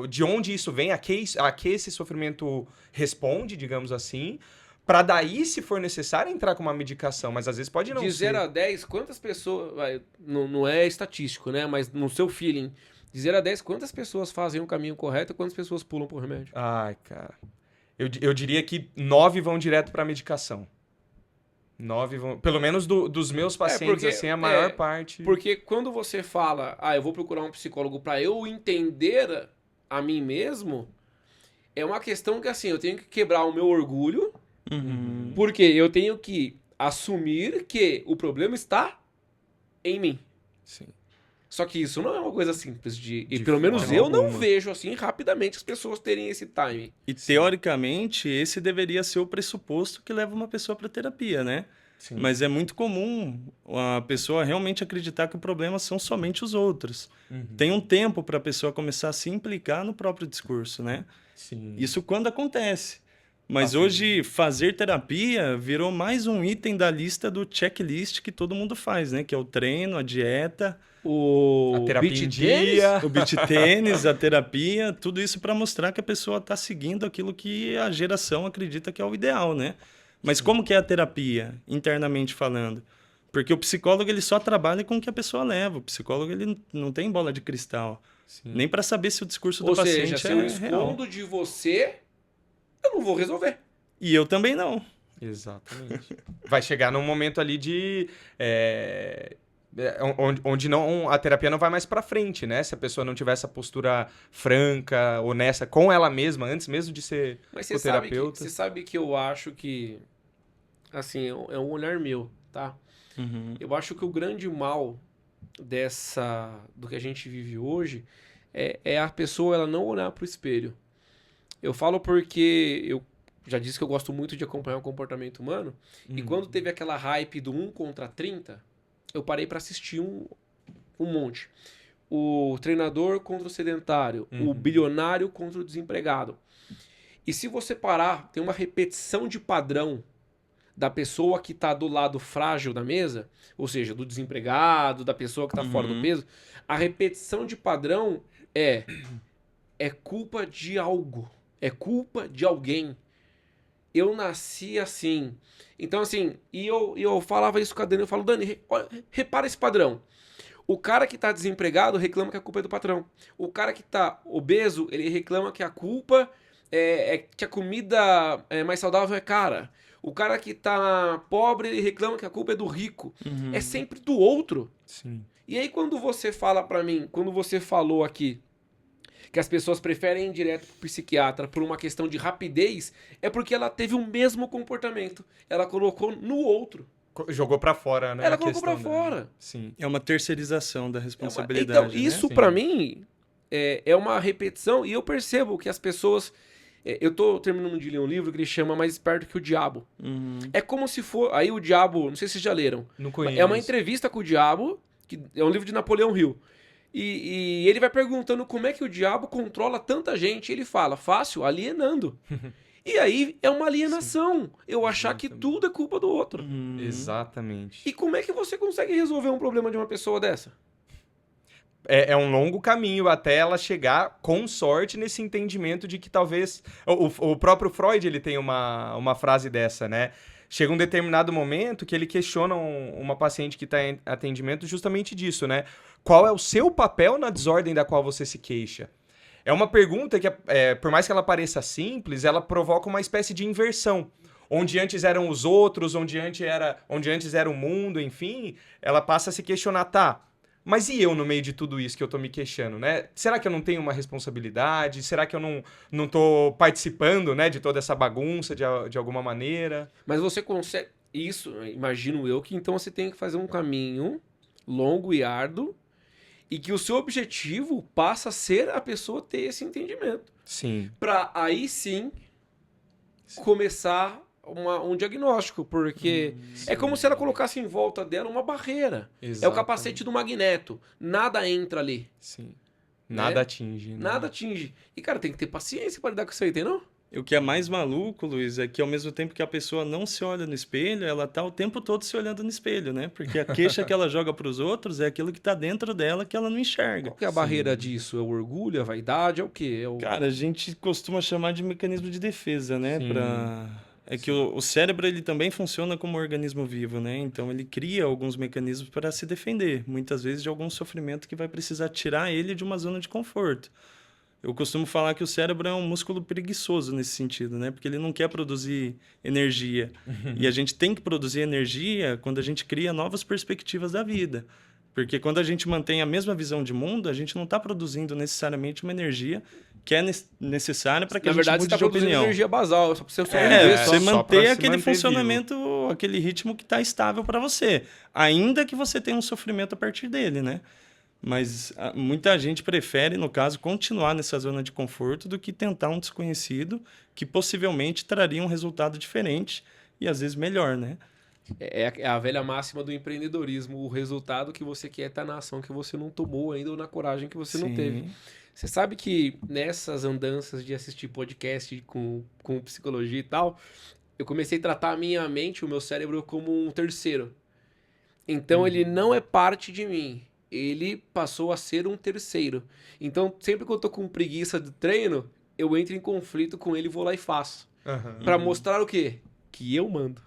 Speaker 2: de onde isso vem, a que esse sofrimento responde, digamos assim, para daí, se for necessário, entrar com uma medicação, mas às vezes pode não ser.
Speaker 1: De 0 a 10, quantas pessoas... Não é estatístico, né? Mas no seu feeling, de 0 a 10, quantas pessoas fazem o caminho correto e quantas pessoas pulam por remédio?
Speaker 2: Ai, cara. Eu diria que 9 vão direto pra medicação. 9 vão... Pelo menos dos meus pacientes,
Speaker 1: porque,
Speaker 2: assim, a maior parte...
Speaker 1: Porque quando você fala, eu vou procurar um psicólogo pra eu entender a mim mesmo, é uma questão que, assim, eu tenho que quebrar o meu orgulho, porque eu tenho que assumir que o problema está em mim.
Speaker 2: Sim.
Speaker 1: Só que isso não é uma coisa simples e pelo menos eu não vejo assim rapidamente as pessoas terem esse time.
Speaker 3: E teoricamente, esse deveria ser o pressuposto que leva uma pessoa para terapia, né?
Speaker 2: Sim.
Speaker 3: Mas é muito comum a pessoa realmente acreditar que o problema são somente os outros. Tem um tempo para a pessoa começar a se implicar no próprio discurso, né?
Speaker 2: Sim.
Speaker 3: Isso quando acontece. Mas hoje, fazer terapia virou mais um item da lista do checklist que todo mundo faz, né? Que é o treino, a dieta,
Speaker 1: A
Speaker 2: terapia
Speaker 1: beach
Speaker 2: em dia.
Speaker 1: tênis?
Speaker 3: o beach tênis, a terapia, tudo isso para mostrar que a pessoa está seguindo aquilo que a geração acredita que é o ideal, né? Mas como que é a terapia, internamente falando? Porque o psicólogo ele só trabalha com o que a pessoa leva. O psicólogo ele não tem bola de cristal.
Speaker 2: Sim.
Speaker 3: Nem para saber se o discurso do
Speaker 1: Ou
Speaker 3: paciente
Speaker 1: seja, se eu
Speaker 3: é real.
Speaker 1: escondo de você, eu não vou resolver.
Speaker 3: E eu também não.
Speaker 2: Exatamente. Vai chegar num momento ali onde não, a terapia não vai mais pra frente, né? Se a pessoa não tiver essa postura franca, honesta com ela mesma, antes mesmo de ser
Speaker 1: Mas
Speaker 2: o terapeuta.
Speaker 1: você sabe que eu acho que, assim, é um olhar meu, tá? Eu acho que o grande mal do que a gente vive hoje é a pessoa ela não olhar pro espelho. Eu falo porque eu já disse que eu gosto muito de acompanhar o comportamento humano, e quando teve aquela hype do 1 contra 30, eu parei pra assistir um monte. O treinador contra o sedentário, o bilionário contra o desempregado. E se você parar, tem uma repetição de padrão da pessoa que está do lado frágil da mesa, ou seja, do desempregado, da pessoa que está fora do peso. A repetição de padrão é culpa de algo, é culpa de alguém. Eu nasci assim. Então, assim, e eu falava isso com a Dani, eu falo, Dani, repara esse padrão. O cara que tá desempregado reclama que a culpa é do patrão. O cara que tá obeso, ele reclama que a culpa é que a comida mais saudável é cara. O cara que tá pobre, ele reclama que a culpa é do rico. É sempre do outro.
Speaker 2: Sim.
Speaker 1: E aí quando você fala pra mim, quando você falou aqui que as pessoas preferem ir direto pro psiquiatra por uma questão de rapidez, é porque ela teve o mesmo comportamento. Ela colocou no outro.
Speaker 2: Jogou pra fora, né?
Speaker 1: Ela colocou pra fora.
Speaker 2: Sim.
Speaker 3: É uma terceirização da responsabilidade.
Speaker 1: Então, isso
Speaker 3: né?
Speaker 1: pra mim é uma repetição, e eu percebo que as pessoas... Eu tô terminando de ler um livro que ele chama Mais Esperto que o Diabo. É como se for... Aí o Diabo, não sei se vocês já leram.
Speaker 2: Não conheço.
Speaker 1: É uma entrevista com o Diabo, que é um livro de Napoleão Hill. E ele vai perguntando como é que o diabo controla tanta gente. Ele fala, fácil, alienando. E aí é uma alienação. Eu achar que tudo é culpa do outro.
Speaker 2: Exatamente.
Speaker 1: E como é que você consegue resolver um problema de uma pessoa dessa?
Speaker 2: É um longo caminho até ela chegar, com sorte, nesse entendimento de que talvez... O próprio Freud ele tem uma frase dessa, né? Chega um determinado momento que ele questiona uma paciente que está em atendimento justamente disso, né? Qual é o seu papel na desordem da qual você se queixa? É uma pergunta que, por mais que ela pareça simples, ela provoca uma espécie de inversão. Onde antes eram os outros, onde antes era o mundo, enfim, ela passa a se questionar, tá, mas e eu no meio de tudo isso que eu tô me queixando, né? Será que eu não tenho uma responsabilidade? Será que eu não tô participando, né, de toda essa bagunça de alguma maneira?
Speaker 1: Mas você consegue... Isso, imagino eu, que então você tem que fazer um caminho longo e árduo e que o seu objetivo passa a ser a pessoa ter esse entendimento.
Speaker 2: Sim.
Speaker 1: Pra aí sim começar um diagnóstico, porque é como se ela colocasse em volta dela uma barreira. É o
Speaker 2: Exatamente.
Speaker 1: capacete do Magneto. Nada entra ali.
Speaker 2: Sim. Nada atinge. Né?
Speaker 1: Nada atinge. E, cara, tem que ter paciência pra lidar com isso aí, tem não?
Speaker 3: E o que é mais maluco, Luiz, é que ao mesmo tempo que a pessoa não se olha no espelho, ela tá o tempo todo se olhando no espelho, né? Porque a queixa que ela joga para os outros é aquilo que tá dentro dela que ela não enxerga.
Speaker 1: Qual que é a barreira disso? É o orgulho, a vaidade, é o quê? É o...
Speaker 3: Cara, a gente costuma chamar de mecanismo de defesa, né?
Speaker 2: Sim.
Speaker 3: É que o cérebro ele também funciona como um organismo vivo, né? Então ele cria alguns mecanismos para se defender, muitas vezes de algum sofrimento que vai precisar tirar ele de uma zona de conforto. Eu costumo falar que o cérebro é um músculo preguiçoso nesse sentido, né? Porque ele não quer produzir energia. E a gente tem que produzir energia quando a gente cria novas perspectivas da vida. Porque quando a gente mantém a mesma visão de mundo, a gente não está produzindo necessariamente uma energia que é necessária para que
Speaker 1: Na
Speaker 3: a gente
Speaker 1: verdade, você
Speaker 3: mude
Speaker 1: tá
Speaker 3: de
Speaker 1: produzindo
Speaker 3: opinião.
Speaker 1: energia basal, só pra você só
Speaker 3: É,
Speaker 1: viver,
Speaker 2: só
Speaker 3: você
Speaker 2: pra
Speaker 3: manter
Speaker 2: se
Speaker 3: aquele
Speaker 2: manter
Speaker 3: funcionamento, aquele ritmo que está estável para você. Ainda que você tenha um sofrimento a partir dele, né? Mas muita gente prefere, no caso, continuar nessa zona de conforto do que tentar um desconhecido que possivelmente traria um resultado diferente e às vezes melhor, né?
Speaker 1: É a velha máxima do empreendedorismo. O resultado que você quer tá na ação que você não tomou ainda ou na coragem que você não teve.
Speaker 3: Sim.
Speaker 1: Você sabe que nessas andanças de assistir podcast com psicologia e tal, eu comecei a tratar a minha mente, o meu cérebro, como um terceiro. Então ele não é parte de mim. Ele passou a ser um terceiro. Então, sempre que eu tô com preguiça de treino, eu entro em conflito com ele e vou lá e faço.
Speaker 2: Aham.
Speaker 1: Pra mostrar o quê? Que eu mando.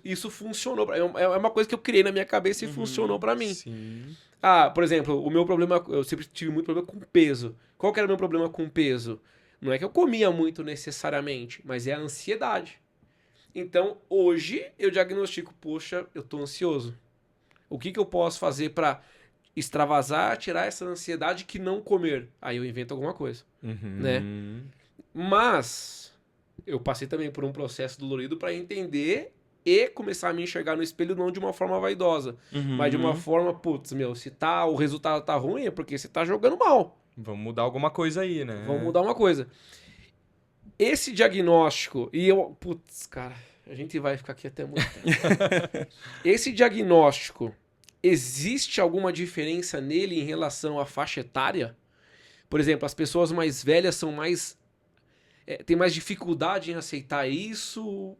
Speaker 1: Isso funcionou. É uma coisa que eu criei na minha cabeça e funcionou pra mim.
Speaker 2: Sim.
Speaker 1: Ah, por exemplo, o meu problema... Eu sempre tive muito problema com peso. Qual que era o meu problema com peso? Não é que eu comia muito necessariamente, mas é a ansiedade. Então, hoje, eu diagnostico, poxa, eu tô ansioso. O que eu posso fazer pra extravasar, tirar essa ansiedade que não comer? Aí eu invento alguma coisa, né? Mas eu passei também por um processo dolorido pra entender e começar a me enxergar no espelho não de uma forma vaidosa, mas de uma forma, putz, meu, se o resultado tá ruim é porque você tá jogando mal.
Speaker 2: Vamos mudar alguma coisa aí, né?
Speaker 1: Vamos mudar uma coisa. Esse diagnóstico, putz, cara, a gente vai ficar aqui até muito tempo. Esse diagnóstico, existe alguma diferença nele em relação à faixa etária? Por exemplo, as pessoas mais velhas são mais... têm mais dificuldade em aceitar isso?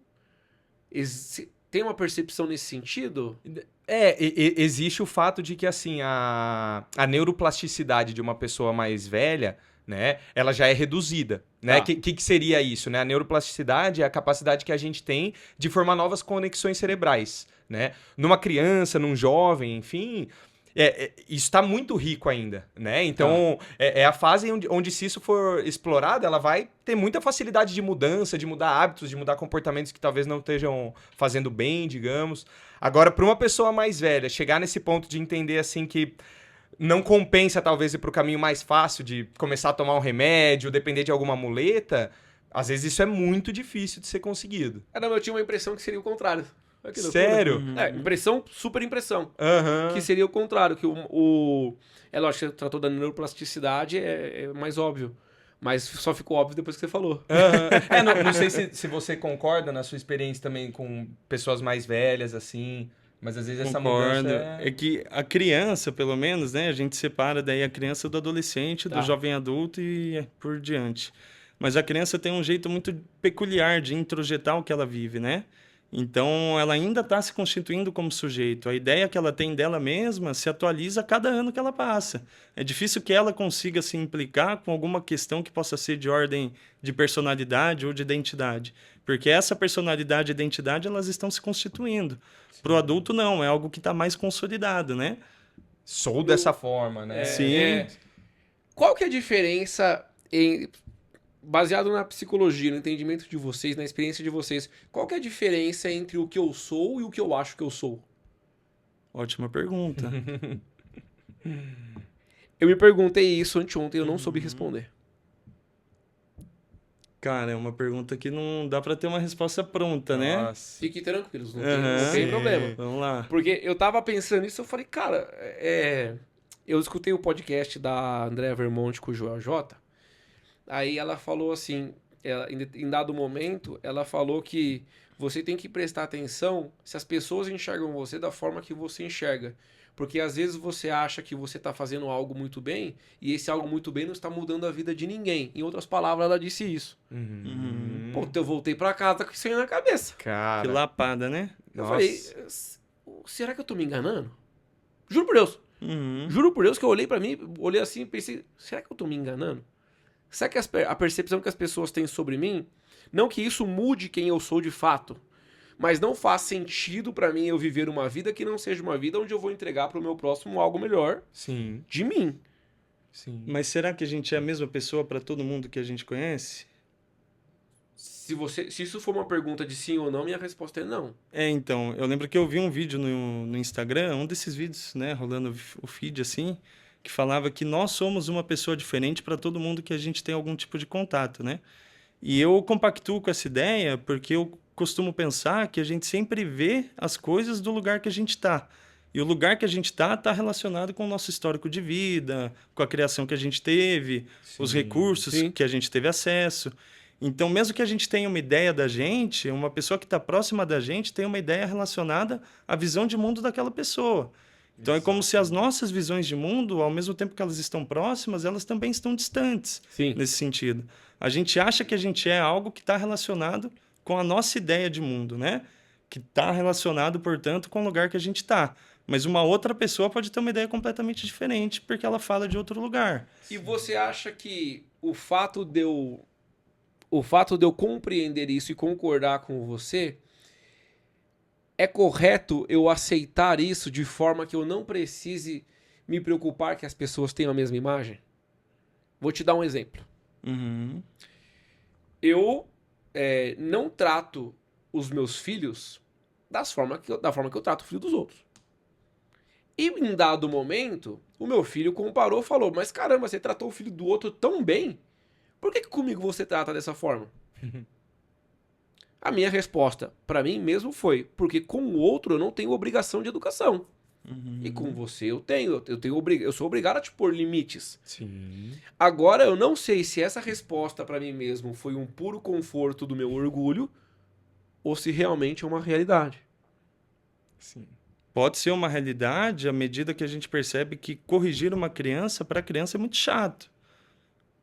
Speaker 1: Tem uma percepção nesse sentido?
Speaker 2: Existe o fato de que, assim, a neuroplasticidade de uma pessoa mais velha, né, ela já é reduzida, né?
Speaker 1: Tá.
Speaker 2: Que seria isso, né? A neuroplasticidade é a capacidade que a gente tem de formar novas conexões cerebrais, né? Numa criança, num jovem, enfim... isso está muito rico ainda, né? Então, é a fase onde se isso for explorado, ela vai ter muita facilidade de mudança, de mudar hábitos, de mudar comportamentos que talvez não estejam fazendo bem, digamos. Agora, para uma pessoa mais velha, chegar nesse ponto de entender, assim, que não compensa, talvez, ir para o caminho mais fácil de começar a tomar um remédio, depender de alguma muleta, às vezes isso é muito difícil de ser conseguido.
Speaker 1: Não, eu tinha uma impressão que seria o contrário. Olha que loucura.
Speaker 2: Sério?
Speaker 1: Impressão, super impressão.
Speaker 2: Aham.
Speaker 1: Que seria o contrário, que é lógico que você tratou da neuroplasticidade, é mais óbvio. Mas só ficou óbvio depois que você falou.
Speaker 2: Aham. Não sei se você concorda na sua experiência também com pessoas mais velhas, assim, mas às vezes essa
Speaker 3: Concordo.
Speaker 2: mudança
Speaker 3: É que a criança, pelo menos, né? A gente separa daí a criança do adolescente,
Speaker 1: Tá.
Speaker 3: do jovem adulto e por diante. Mas a criança tem um jeito muito peculiar de introjetar o que ela vive, né? Então, ela ainda está se constituindo como sujeito. A ideia que ela tem dela mesma se atualiza a cada ano que ela passa. É difícil que ela consiga se implicar com alguma questão que possa ser de ordem de personalidade ou de identidade. Porque essa personalidade e identidade, elas estão se constituindo. Para o adulto, não. É algo que está mais consolidado, né?
Speaker 2: sou dessa forma, né?
Speaker 3: Sim.
Speaker 1: Qual que é a diferença baseado na psicologia, no entendimento de vocês, na experiência de vocês, qual que é a diferença entre o que eu sou e o que eu acho que eu sou?
Speaker 3: Ótima pergunta.
Speaker 1: Eu me perguntei isso anteontem e eu não soube responder.
Speaker 3: Cara, é uma pergunta que não dá para ter uma resposta pronta, né?
Speaker 2: Nossa.
Speaker 1: Fiquem tranquilos, não
Speaker 3: Aham.
Speaker 1: tem
Speaker 2: Sim.
Speaker 1: problema.
Speaker 3: Vamos lá.
Speaker 1: Porque eu tava pensando nisso, eu falei, cara, eu escutei o podcast da Andrea Vermonte com o Joel J. Aí ela falou assim, em dado momento, ela falou que você tem que prestar atenção se as pessoas enxergam você da forma que você enxerga. Porque às vezes você acha que você está fazendo algo muito bem e esse algo muito bem não está mudando a vida de ninguém. Em outras palavras, ela disse isso. Pô, eu voltei pra casa com isso aí na cabeça.
Speaker 2: Cara,
Speaker 3: Que lapada, né?
Speaker 1: Eu
Speaker 2: nossa.
Speaker 1: falei, será que eu tô me enganando? Juro por Deus.
Speaker 3: Uhum.
Speaker 1: Juro por Deus que eu olhei pra mim, olhei assim e pensei, será que eu tô me enganando? Será que a percepção que as pessoas têm sobre mim, não que isso mude quem eu sou de fato, mas não faz sentido pra mim eu viver uma vida que não seja uma vida onde eu vou entregar pro meu próximo algo melhor
Speaker 2: Sim,
Speaker 1: de mim.
Speaker 2: sim.
Speaker 3: Mas será que a gente é a mesma pessoa para todo mundo que a gente conhece?
Speaker 1: Se isso for uma pergunta de sim ou não, minha resposta é não.
Speaker 3: Então, eu lembro que eu vi um vídeo no Instagram, um desses vídeos, né, rolando o feed assim, que falava que nós somos uma pessoa diferente para todo mundo que a gente tem algum tipo de contato, né? E eu compactuo com essa ideia porque eu costumo pensar que a gente sempre vê as coisas do lugar que a gente está. E o lugar que a gente está relacionado com o nosso histórico de vida, com a criação que a gente teve, os
Speaker 2: Sim,
Speaker 3: recursos
Speaker 1: sim.
Speaker 3: que a gente teve acesso. Então, mesmo que a gente tenha uma ideia da gente, uma pessoa que está próxima da gente tem uma ideia relacionada à visão de mundo daquela pessoa. Então, é como se as nossas visões de mundo, ao mesmo tempo que elas estão próximas, elas também estão distantes
Speaker 1: Sim.
Speaker 3: nesse sentido. A gente acha que a gente é algo que está relacionado com a nossa ideia de mundo, né? Que está relacionado, portanto, com o lugar que a gente está. Mas uma outra pessoa pode ter uma ideia completamente diferente porque ela fala de outro lugar.
Speaker 1: E você acha que o fato de eu compreender isso e concordar com você, é correto eu aceitar isso de forma que eu não precise me preocupar que as pessoas tenham a mesma imagem? Vou te dar um exemplo.
Speaker 3: Uhum.
Speaker 1: Eu não trato os meus filhos da forma que eu trato o filho dos outros. E em dado momento, o meu filho comparou e falou, mas caramba, você tratou o filho do outro tão bem, por que comigo você trata dessa forma? A minha resposta para mim mesmo foi, porque com o outro eu não tenho obrigação de educação. E com você eu sou obrigado a te pôr limites.
Speaker 2: Sim.
Speaker 1: Agora eu não sei se essa resposta para mim mesmo foi um puro conforto do meu orgulho ou se realmente é uma realidade.
Speaker 2: Sim.
Speaker 3: Pode ser uma realidade à medida que a gente percebe que corrigir uma criança, para a criança, é muito chato.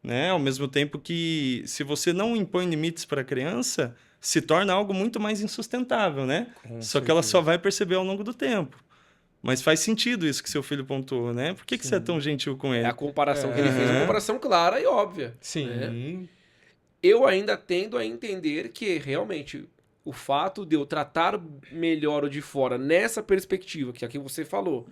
Speaker 3: Né? Ao mesmo tempo que, se você não impõe limites para a criança, se torna algo muito mais insustentável, né? Só que ela só vai perceber ao longo do tempo. Mas faz sentido isso que seu filho pontuou, né? Por que você é tão gentil com ele?
Speaker 1: É a comparação que ele fez, uma comparação clara e óbvia.
Speaker 2: Sim.
Speaker 1: Né? Eu ainda tendo a entender que realmente o fato de eu tratar melhor o de fora nessa perspectiva, que aqui você falou,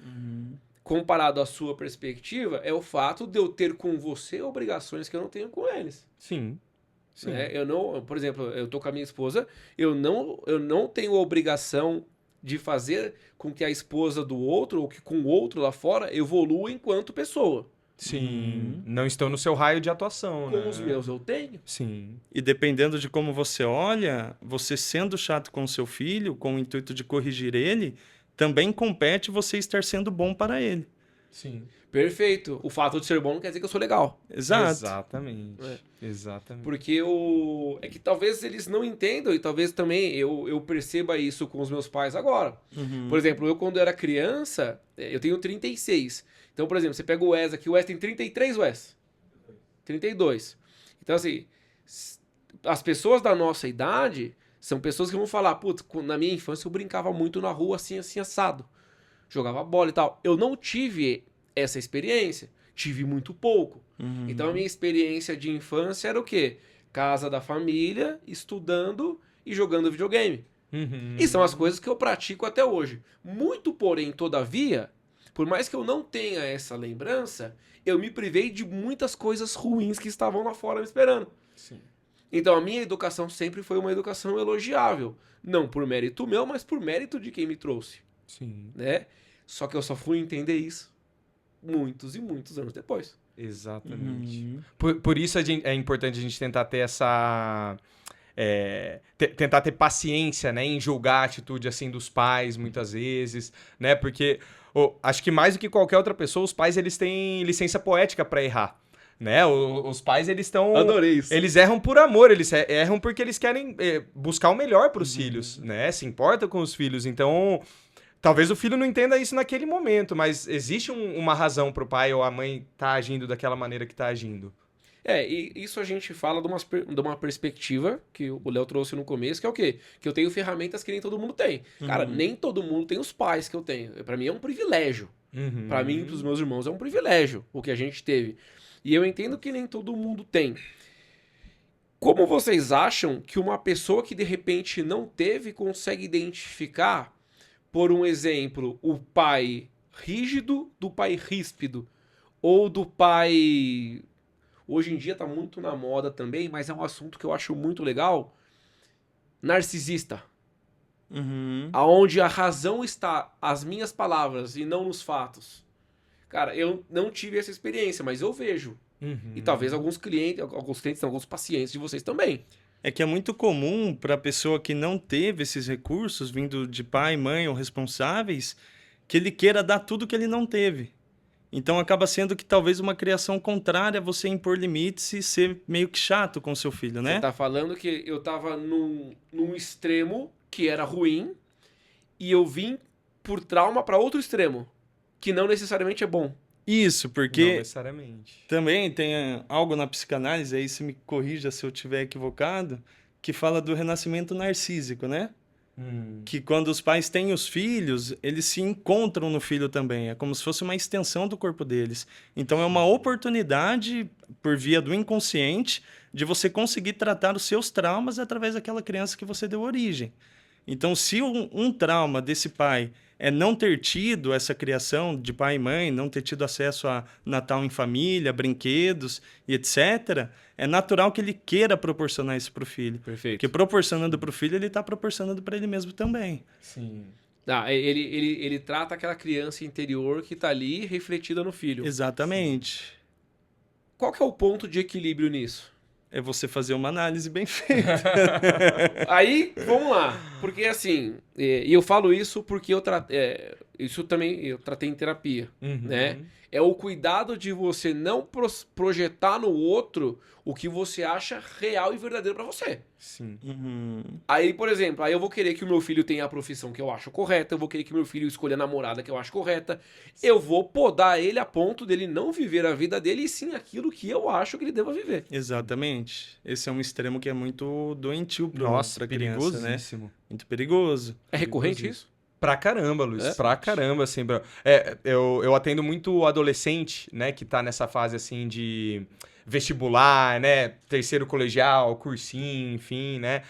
Speaker 1: comparado à sua perspectiva, é o fato de eu ter com você obrigações que eu não tenho com eles.
Speaker 2: Sim. Sim.
Speaker 1: Né? Eu não, por exemplo, eu tô com a minha esposa, eu não tenho a obrigação de fazer com que a esposa do outro, ou que com o outro lá fora, evolua enquanto pessoa.
Speaker 2: Sim. Não estão no seu raio de atuação,
Speaker 1: Com
Speaker 2: né?
Speaker 1: os meus eu tenho.
Speaker 2: Sim.
Speaker 3: E dependendo de como você olha, você sendo chato com o seu filho, com o intuito de corrigir ele, também compete você estar sendo bom para ele.
Speaker 2: Sim.
Speaker 1: Perfeito. O fato de ser bom não quer dizer que eu sou legal.
Speaker 3: Exato.
Speaker 2: Exatamente.
Speaker 1: É.
Speaker 2: Exatamente.
Speaker 1: Porque é que talvez eles não entendam e talvez também eu perceba isso com os meus pais agora. Por exemplo, eu quando era criança, eu tenho 36. Então, por exemplo, você pega o Wes aqui, o Wes tem 33, Wes. 32. Então, assim, as pessoas da nossa idade são pessoas que vão falar, putz, na minha infância eu brincava muito na rua assim, assim, assado. Jogava bola e tal. Eu não tive essa experiência. Tive muito pouco. Então a minha experiência de infância era o quê? Casa da família, estudando e jogando videogame. E são as coisas que eu pratico até hoje. Muito porém, todavia, por mais que eu não tenha essa lembrança, eu me privei de muitas coisas ruins que estavam lá fora me esperando.
Speaker 2: Sim.
Speaker 1: Então a minha educação sempre foi uma educação elogiável. Não por mérito meu, mas por mérito de quem me trouxe.
Speaker 2: Sim.
Speaker 1: Né? Só que eu só fui entender isso muitos e muitos anos depois.
Speaker 2: Exatamente. Por isso é importante a gente tentar ter essa... tentar ter paciência, né, em julgar a atitude assim dos pais muitas vezes, né, porque acho que mais do que qualquer outra pessoa os pais eles têm licença poética para errar, né? Os pais, eles estão...
Speaker 1: Adorei isso.
Speaker 2: Eles erram por amor, eles erram porque eles querem buscar o melhor para os filhos, né? Se importam com os filhos. Então, talvez o filho não entenda isso naquele momento, mas existe uma razão para o pai ou a mãe estar agindo daquela maneira que está agindo.
Speaker 1: E isso a gente fala de uma perspectiva que o Léo trouxe no começo, que é o quê? Que eu tenho ferramentas que nem todo mundo tem. Cara, nem todo mundo tem os pais que eu tenho. Pra mim é um privilégio. Pra mim e pros meus irmãos é um privilégio o que a gente teve. E eu entendo que nem todo mundo tem. Como vocês acham que uma pessoa que de repente não teve consegue identificar, por um exemplo, o pai rígido do pai ríspido? Ou do pai... Hoje em dia tá muito na moda também, mas é um assunto que eu acho muito legal. Narcisista. Aonde a razão está às minhas palavras e não nos fatos. Cara, eu não tive essa experiência, mas eu vejo. E talvez alguns clientes, alguns pacientes de vocês também.
Speaker 3: É que é muito comum para a pessoa que não teve esses recursos, vindo de pai, mãe ou responsáveis, que ele queira dar tudo que ele não teve. Então acaba sendo que talvez uma criação contrária a você impor limites e ser meio que chato com o seu filho, né?
Speaker 1: Você tá falando que eu tava num extremo que era ruim e eu vim por trauma para outro extremo, que não necessariamente é bom.
Speaker 3: Isso,
Speaker 2: Não
Speaker 3: porque
Speaker 2: necessariamente.
Speaker 3: também tem algo na psicanálise, aí se me corrija se eu estiver equivocado, que fala do renascimento narcísico, né? Que quando os pais têm os filhos, eles se encontram no filho também. É como se fosse uma extensão do corpo deles. Então é uma oportunidade, por via do inconsciente, de você conseguir tratar os seus traumas através daquela criança que você deu origem. Então, se um trauma desse pai é não ter tido essa criação de pai e mãe, não ter tido acesso a Natal em família, brinquedos e etc., é natural que ele queira proporcionar isso para o filho.
Speaker 1: Perfeito.
Speaker 3: Porque proporcionando para o filho, ele está proporcionando para ele mesmo também.
Speaker 2: Sim.
Speaker 1: Ele trata aquela criança interior que tá ali refletida no filho.
Speaker 3: Exatamente.
Speaker 1: Qual que é o ponto de equilíbrio nisso?
Speaker 3: É você fazer uma análise bem feita.
Speaker 1: Aí, vamos lá. Porque assim, e eu falo isso porque isso também eu tratei em terapia, né? É o cuidado de você não projetar no outro o que você acha real e verdadeiro pra você.
Speaker 2: Sim.
Speaker 1: Aí, por exemplo, aí eu vou querer que o meu filho tenha a profissão que eu acho correta, eu vou querer que meu filho escolha a namorada que eu acho correta, eu vou podar ele a ponto dele não viver a vida dele e sim aquilo que eu acho que ele deva viver.
Speaker 3: Exatamente. Esse é um extremo que é muito doentio para
Speaker 2: Nossa,
Speaker 3: a criança, né?
Speaker 2: perigosíssimo.
Speaker 3: Muito perigoso.
Speaker 1: É recorrente isso?
Speaker 2: Pra caramba, Luiz.
Speaker 1: É?
Speaker 2: Pra caramba, assim, bro. Eu atendo muito adolescente, né, que tá nessa fase, assim, de vestibular, né, terceiro colegial, cursinho, enfim, né.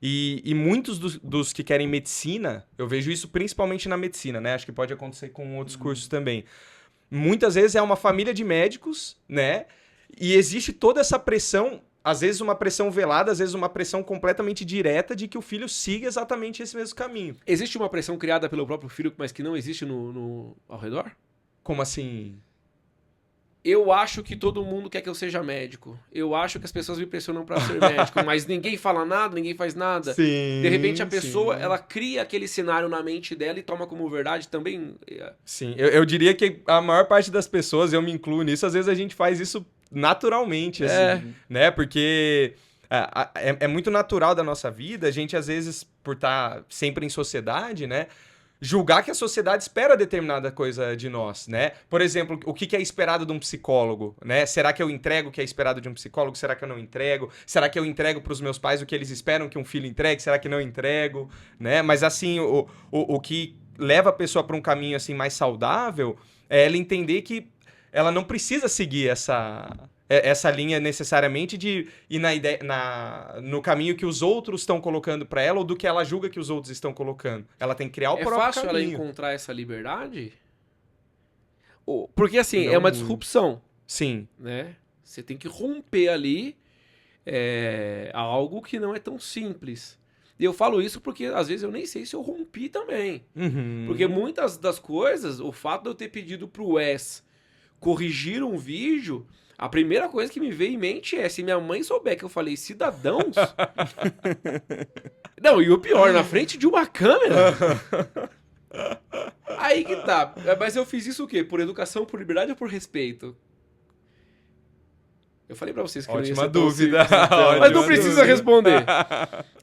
Speaker 2: E muitos dos que querem medicina, eu vejo isso principalmente na medicina, né, acho que pode acontecer com outros cursos também. Muitas vezes é uma família de médicos, né, e existe toda essa pressão, às vezes uma pressão velada, às vezes uma pressão completamente direta de que o filho siga exatamente esse mesmo caminho.
Speaker 1: Existe uma pressão criada pelo próprio filho, mas que não existe ao redor?
Speaker 2: Como assim?
Speaker 1: Eu acho que todo mundo quer que eu seja médico. Eu acho que as pessoas me pressionam pra ser médico, mas ninguém fala nada, ninguém faz nada.
Speaker 2: Sim.
Speaker 1: De repente a pessoa,
Speaker 2: sim.
Speaker 1: ela cria aquele cenário na mente dela e toma como verdade também.
Speaker 2: Sim, eu diria que a maior parte das pessoas, eu me incluo nisso, às vezes a gente faz isso naturalmente, assim, né? Porque é muito natural da nossa vida, a gente às vezes, por estar sempre em sociedade, né? Julgar que a sociedade espera determinada coisa de nós, né? Por exemplo, o que é esperado de um psicólogo, né? Será que eu entrego o que é esperado de um psicólogo? Será que eu não entrego? Será que eu entrego para os meus pais o que eles esperam que um filho entregue? Será que não entrego? Né? Mas assim, o que leva a pessoa para um caminho assim mais saudável é ela entender que ela não precisa seguir essa linha necessariamente de ir no caminho que os outros estão colocando para ela ou do que ela julga que os outros estão colocando. Ela tem que criar o próprio caminho.
Speaker 1: É fácil ela encontrar essa liberdade? Porque assim,
Speaker 2: Não
Speaker 1: é uma
Speaker 2: muito.
Speaker 1: disrupção,
Speaker 2: Sim.
Speaker 1: né? Você tem que romper ali algo que não é tão simples. E eu falo isso porque às vezes eu nem sei se eu rompi também. Porque muitas das coisas, o fato de eu ter pedido pro Wes corrigir um vídeo, a primeira coisa que me veio em mente é, se minha mãe souber que eu falei cidadãos... Não, e o pior, na frente de uma câmera. Aí que tá. Mas eu fiz isso o quê? Por educação, por liberdade ou por respeito? Eu falei pra vocês que eu não ia
Speaker 2: Ótima
Speaker 1: ser tão
Speaker 2: dúvida.
Speaker 1: simples, então. Mas
Speaker 2: Ótima
Speaker 1: não precisa
Speaker 2: dúvida.
Speaker 1: responder.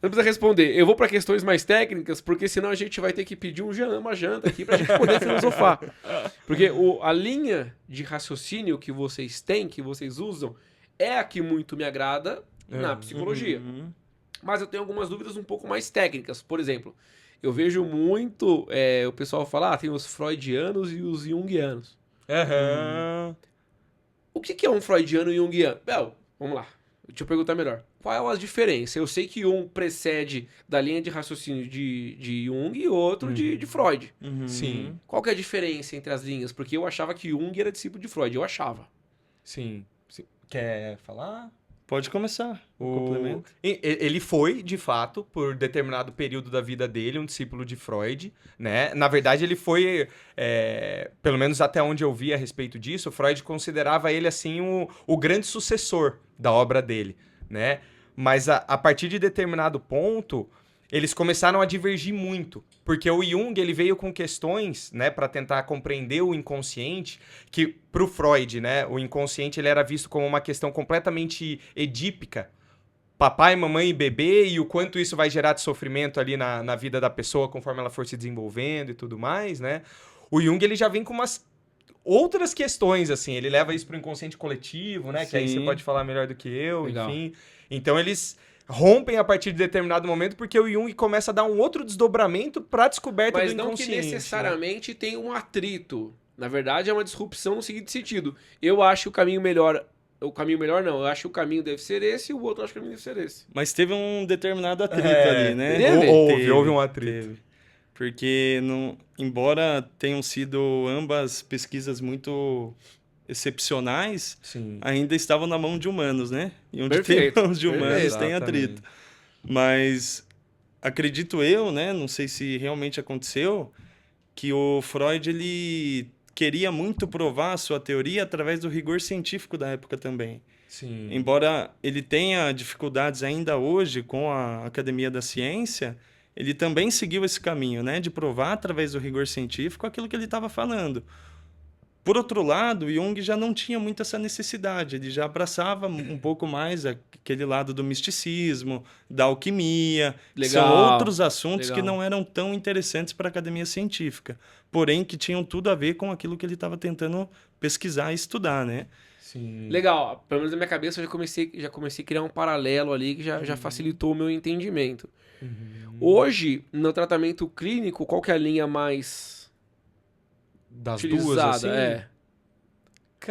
Speaker 1: Não precisa responder. Eu vou pra questões mais técnicas, porque senão a gente vai ter que pedir uma janta aqui pra gente poder filosofar. Porque a linha de raciocínio que vocês têm, que vocês usam, é a que muito me agrada na psicologia.
Speaker 3: Uhum.
Speaker 1: Mas eu tenho algumas dúvidas um pouco mais técnicas. Por exemplo, eu vejo muito o pessoal falar, tem os freudianos e os junguianos.
Speaker 2: Aham.
Speaker 1: O que é um freudiano e um junguiano? Bel, vamos lá. Deixa eu perguntar melhor. Qual é a diferença? Eu sei que um precede da linha de raciocínio de Jung e outro de Freud.
Speaker 3: Uhum.
Speaker 2: Sim,
Speaker 1: Qual que é a diferença entre as linhas? Porque eu achava que Jung era discípulo de Freud. Eu achava.
Speaker 2: sim. Quer falar?
Speaker 3: Pode começar o complemento.
Speaker 2: Ele foi, de fato, por determinado período da vida dele, um discípulo de Freud, né? Na verdade, ele foi, pelo menos até onde eu vi a respeito disso, Freud considerava ele, assim, o grande sucessor da obra dele, né? Mas a partir de determinado ponto, eles começaram a divergir muito, porque o Jung ele veio com questões, né, para tentar compreender o inconsciente, que pro Freud, né, o inconsciente ele era visto como uma questão completamente edípica, papai, mamãe e bebê, e o quanto isso vai gerar de sofrimento ali na vida da pessoa conforme ela for se desenvolvendo e tudo mais, né? O Jung ele já vem com umas outras questões, assim, ele leva isso pro inconsciente coletivo, né, que aí você
Speaker 3: Sim.
Speaker 2: pode falar melhor do que eu,
Speaker 1: Legal.
Speaker 2: enfim. Então eles rompem a partir de determinado momento porque o Jung começa a dar um outro desdobramento para a descoberta
Speaker 1: Mas
Speaker 2: do
Speaker 1: não que
Speaker 2: inconsciente.
Speaker 1: necessariamente tem um atrito. Na verdade, é uma disrupção no seguinte sentido. Eu acho o caminho melhor... O caminho melhor não. Eu acho que o caminho deve ser esse e o outro acho que o caminho deve ser esse.
Speaker 3: Mas teve um determinado atrito
Speaker 2: É,
Speaker 3: ali, né?
Speaker 1: teve?
Speaker 2: Houve um atrito.
Speaker 3: Teve. Porque, embora tenham sido ambas pesquisas muito excepcionais,
Speaker 2: Sim.
Speaker 3: ainda estavam na mão de humanos, né? E onde
Speaker 1: Perfeito,
Speaker 3: tem mãos de humanos
Speaker 1: perfeito.
Speaker 3: tem atrito. Mas acredito eu, né? Não sei se realmente aconteceu, que o Freud ele queria muito provar a sua teoria através do rigor científico da época também.
Speaker 2: Sim.
Speaker 3: Embora ele tenha dificuldades ainda hoje com a Academia da Ciência, ele também seguiu esse caminho, né, de provar através do rigor científico aquilo que ele estava falando. Por outro lado, Jung já não tinha muito essa necessidade, ele já abraçava um pouco mais aquele lado do misticismo, da alquimia, que
Speaker 1: Legal,
Speaker 3: são outros assuntos que
Speaker 1: legal.
Speaker 3: não eram tão interessantes para a academia científica, porém que tinham tudo a ver com aquilo que ele estava tentando pesquisar e estudar, né?
Speaker 2: Sim.
Speaker 1: Legal. Pelo menos na minha cabeça eu já comecei a criar um paralelo ali que já facilitou o meu entendimento. Hoje, no tratamento clínico, qual que é a linha mais
Speaker 2: Das
Speaker 1: utilizada?
Speaker 2: duas, assim?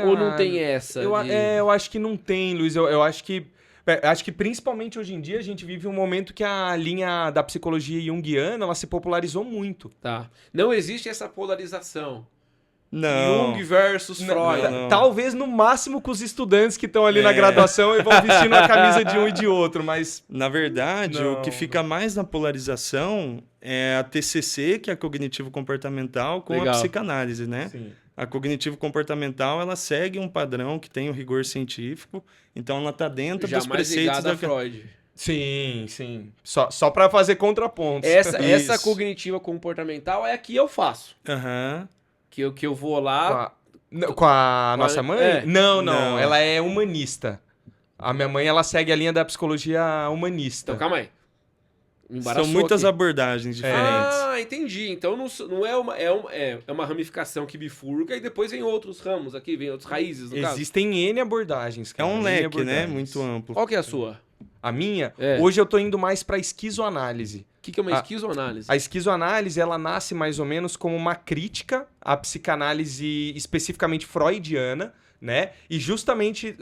Speaker 1: Ou não
Speaker 2: Cara,
Speaker 1: tem essa?
Speaker 2: eu acho que não tem, Luiz. Eu acho que principalmente hoje em dia a gente vive um momento que a linha da psicologia junguiana ela se popularizou muito.
Speaker 1: Tá. Não existe essa polarização.
Speaker 3: Não.
Speaker 1: Jung versus Freud.
Speaker 3: não.
Speaker 2: Talvez no máximo com os estudantes que estão ali na
Speaker 3: É.
Speaker 2: graduação e vão vestindo a camisa de um e de outro, mas
Speaker 3: Na verdade,
Speaker 2: Não.
Speaker 3: o que fica mais na polarização é a TCC, que é a cognitivo-comportamental, com
Speaker 1: Legal.
Speaker 3: a psicanálise, né?
Speaker 2: sim.
Speaker 3: A cognitivo-comportamental, ela segue um padrão que tem o rigor científico, então ela está dentro
Speaker 1: Já
Speaker 3: dos
Speaker 1: mais
Speaker 3: preceitos
Speaker 1: ligada a
Speaker 3: da...
Speaker 1: Freud.
Speaker 2: Sim. Só para fazer contrapontos.
Speaker 1: Essa
Speaker 3: Isso.
Speaker 1: cognitiva comportamental é a que eu faço.
Speaker 3: Aham.
Speaker 1: Que eu vou lá...
Speaker 2: Com a nossa mãe?
Speaker 1: É.
Speaker 2: Não,
Speaker 3: Não.
Speaker 2: ela é humanista. A minha mãe, ela segue a linha da psicologia humanista.
Speaker 1: Então, calma aí. Me embaraçou
Speaker 3: São muitas
Speaker 1: aqui.
Speaker 3: abordagens diferentes.
Speaker 1: Ah, entendi. Então não é uma ramificação que bifurca e depois vem outros ramos aqui, vem outras raízes, no caso.
Speaker 2: Existem N abordagens,
Speaker 3: É
Speaker 2: cara.
Speaker 3: um
Speaker 2: N
Speaker 3: leque, né?
Speaker 2: abordagens.
Speaker 3: Muito amplo.
Speaker 1: Qual que é a sua?
Speaker 2: A minha,
Speaker 1: É.
Speaker 2: hoje eu tô indo mais pra esquizoanálise.
Speaker 1: O que é uma
Speaker 2: A-
Speaker 1: esquizoanálise?
Speaker 2: A esquizoanálise, ela nasce mais ou menos como uma crítica à psicanálise especificamente freudiana, né? E justamente